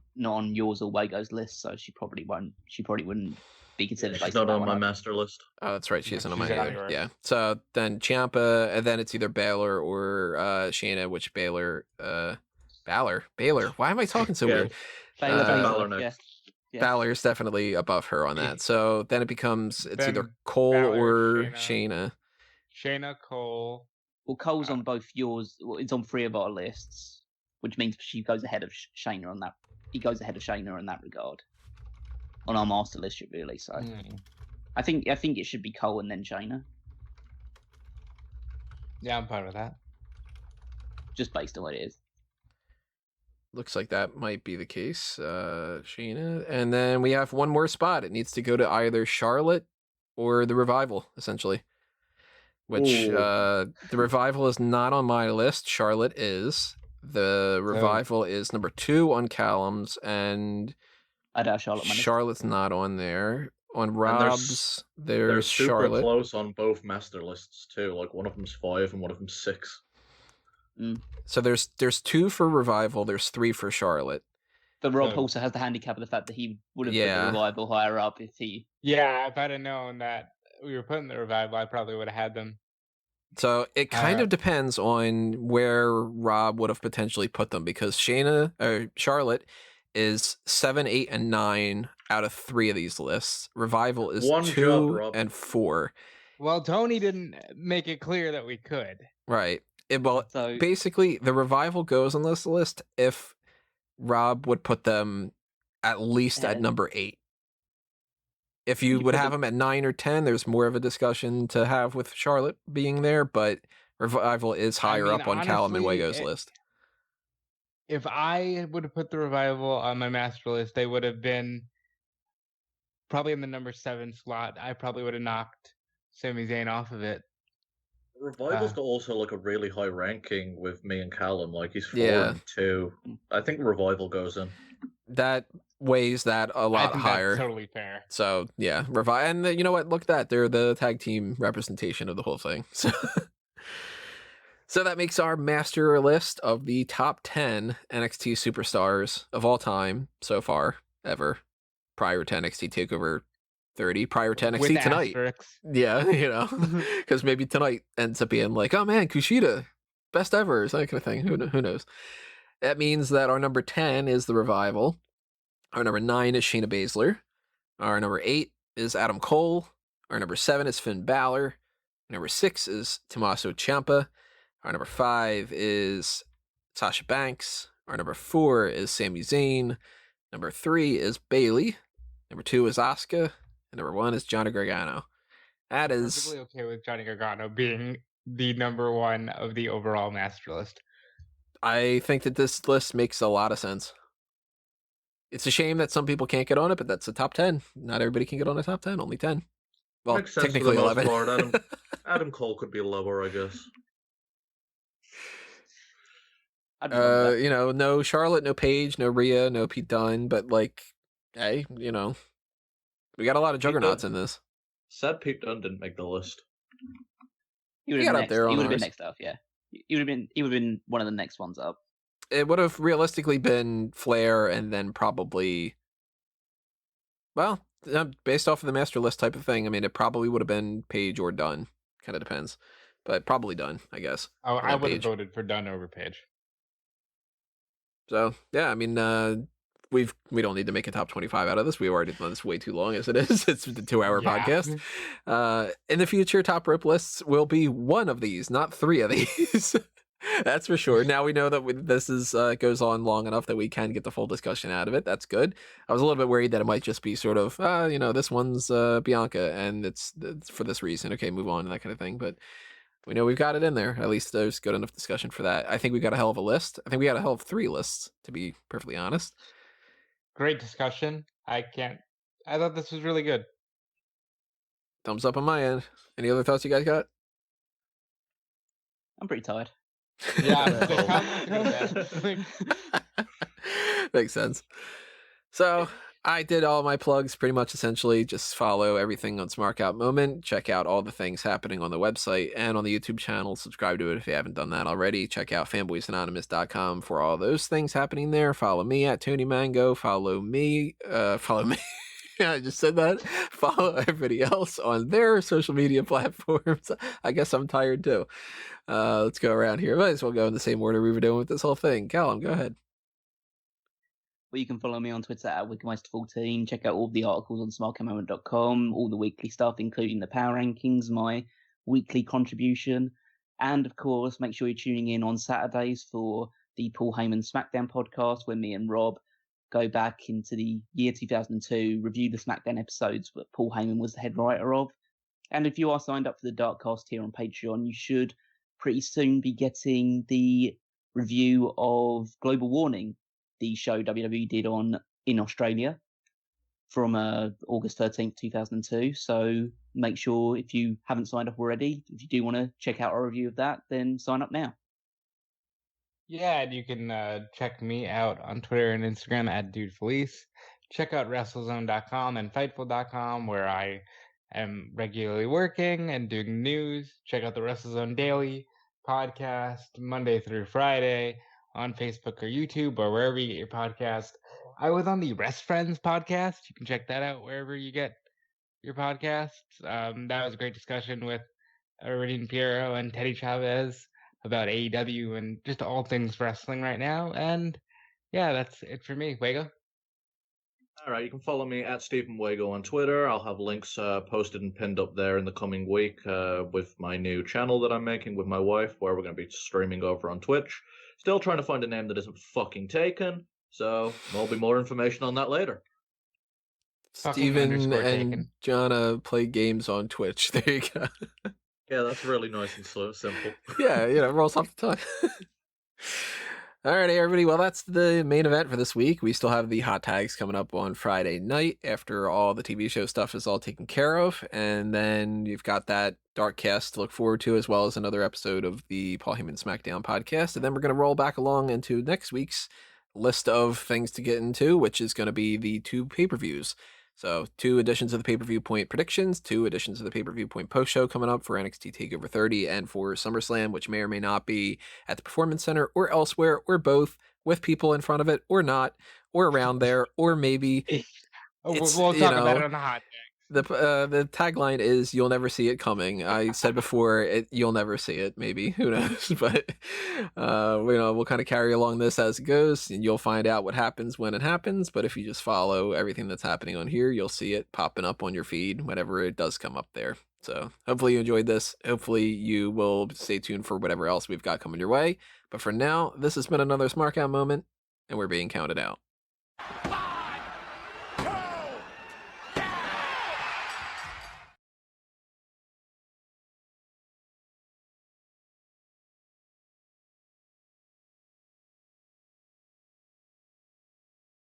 yours or Wago's list, so she probably won't. She probably wouldn't be considered. She's based not on on that my one. master list. Oh, that's right. She isn't on She's mine not either. yours. Yeah. So then Ciampa, and then it's either Balor or Shayna, which Balor. Why am I talking so Yeah. weird? Balor next. Yeah. Balor is definitely above her on that. So then it becomes it's either Then Cole Balor, or Shayna. Shayna, Cole. Well, Cole's on both yours. Well, it's on 3 of our lists, which means she goes ahead of Shayna on that. He goes ahead of Shayna in that regard. On our master list, really. So I think it should be Cole and then Shayna, Yeah, I'm fine with that. just based on what it is. Looks like that might be the case. Shayna. And then we have one more spot. It needs to go to either Charlotte or the Revival, essentially. Which the Revival is not on my list. Charlotte is. The Revival is number 2 on Callum's, and I'd have Charlotte. Charlotte's not on there. On Rob's, They're there's super Charlotte. close on both master lists too. Like one of them's 5 and one of them's 6. So there's 2 for Revival. There's 3 for Charlotte. But Rob also has the handicap of the fact that he would have put the Revival higher up if he. Yeah, if I'd have known that we were putting the Revival, I probably would have had them. So it kind of depends on where Rob would have potentially put them because Charlotte is 7, 8, and 9 out of 3 of these lists. Revival is 2 and 4. Well, Tony didn't make it clear that we could. Right. Basically, the Revival goes on this list if Rob would put them at least at number 8. If you would have them at 9 or 10, there's more of a discussion to have with Charlotte being there, but Revival is higher up on Callum and Wago's list. If I would have put the Revival on my master list, they would have been probably in the number 7 slot. I probably would have knocked Sami Zayn off of it. Revival's got also like a really high ranking with me and Callum. Like he's 4 and 2. I think Revival goes in. That weighs that a lot higher. That's totally fair. So yeah, and you know what? Look at that. They're the tag team representation of the whole thing. So that makes our master list of the top 10 NXT superstars of all time so far, ever, prior to NXT TakeOver 30, prior to NXT tonight. Asterisks. Yeah, because maybe tonight ends up being like, oh man, Kushida, best ever, that kind of thing. Who knows? That means that our number 10 is the Revival. Our number 9 is Shayna Basler. Our number 8 is Adam Cole. Our number 7 is Finn Balor. Number 6 is Tommaso Ciampa. Our number 5 is Sasha Banks. Our number 4 is Sami Zayn. Number 3 is Bayley. Number 2 is Asuka. And number 1 is Johnny Gargano. That is... I'm perfectly okay with Johnny Gargano being the number 1 of the overall master list. I think that this list makes a lot of sense. it's a shame that some people can't get on it, but that's a top 10. Not everybody can get on a top 10, only 10. Well, Makes sense technically for the most 11. part. Adam Cole could be lower, I guess. I'd No Charlotte, no Paige, no Rhea, no Pete Dunne, but like, hey, we got a lot of juggernauts in this. Sad Pete Dunne didn't make the list. He would He have got up there on been ours. next up, yeah. He would have been one of the next ones up. It would have realistically been Flair and then probably, well, based off of the master list type of thing, I mean, it probably would have been Paige or Dunn. Kind of depends. But probably Dunn, I guess. Oh, I would have Paige. voted for Dunn over Paige. So, yeah, I mean, we don't need to make a top 25 out of this. We've already done this way too long as it is. It's the 2-hour podcast. In the future, top rope lists will be one of these, not 3 of these. That's for sure. Now we know that this is goes on long enough that we can get the full discussion out of it. That's good. I was a little bit worried that it might just be sort of, this one's Bianca, and it's for this reason. Okay, move on, and that kind of thing. But we know we've got it in there. At least there's good enough discussion for that. I think we got a hell of a list. I think we got a hell of 3 lists, to be perfectly honest. Great discussion. I thought this was really good. Thumbs up on my end. Any other thoughts you guys got? I'm pretty tired. Yeah. Makes sense. So I did all my plugs pretty much essentially. Just follow everything on Smark Out Moment. Check out all the things happening on the website and on the YouTube channel. Subscribe to it if you haven't done that already. Check out fanboysanonymous.com for all those things happening there. Follow me at Tony Mango. Follow me. I just said that. Follow everybody else on their social media platforms. I guess I'm tired too. Let's go around here. Might as well go in the same order we were doing with this whole thing. Callum, go ahead. Well, you can follow me on Twitter at Wikimeister14. Check out all the articles on smartcamoment.com, all the weekly stuff, including the power rankings, my weekly contribution. And of course, make sure you're tuning in on Saturdays for the Paul Heyman SmackDown podcast, where me and Rob go back into the year 2002, review the SmackDown episodes that Paul Heyman was the head writer of. And if you are signed up for the Darkcast here on Patreon, you should pretty soon be getting the review of Global Warning, the show WWE did in Australia from August 13th, 2002. So make sure, if you haven't signed up already, if you do want to check out our review of that, then sign up now. Yeah, and you can check me out on Twitter and Instagram at DudeFelice. Check out WrestleZone.com and Fightful.com, where I am regularly working and doing news. Check out the WrestleZone Daily podcast Monday through Friday on Facebook or YouTube or wherever you get your podcast. I was on the Rest Friends podcast. You can check that out wherever you get your podcasts. That was a great discussion with Iridian Piero and Teddy Chavez about AEW and just all things wrestling right now. And yeah, that's it for me. Wego? All right, you can follow me at Stephen Wego on Twitter. I'll have links posted and pinned up there in the coming week with my new channel that I'm making with my wife, where we're going to be streaming over on Twitch. Still trying to find a name that isn't fucking taken, so there'll be more information on that later. Steven and Jonna play games on Twitch. There you go. Yeah, that's really nice and simple. Yeah, rolls off the tongue. Alrighty, everybody. Well, that's the main event for this week. We still have the hot tags coming up on Friday night after all the TV show stuff is all taken care of. And then you've got that dark cast to look forward to, as well as another episode of the Paul Heyman SmackDown podcast. And then we're going to roll back along into next week's list of things to get into, which is going to be the 2 pay-per-views. So 2 editions of the pay-per-view point predictions, 2 editions of the pay-per-view point post-show coming up for NXT TakeOver 30 and for SummerSlam, which may or may not be at the Performance Center or elsewhere, or both, with people in front of it, or not, or around there, or maybe. We'll talk about it on the hot tag. The tagline is "You'll never see it coming." I said before, you'll never see it. Maybe, who knows? But we'll kind of carry along this as it goes, and you'll find out what happens when it happens. But if you just follow everything that's happening on here, you'll see it popping up on your feed whenever it does come up there. So hopefully you enjoyed this. Hopefully you will stay tuned for whatever else we've got coming your way. But for now, this has been another Smark Out moment, and we're being counted out.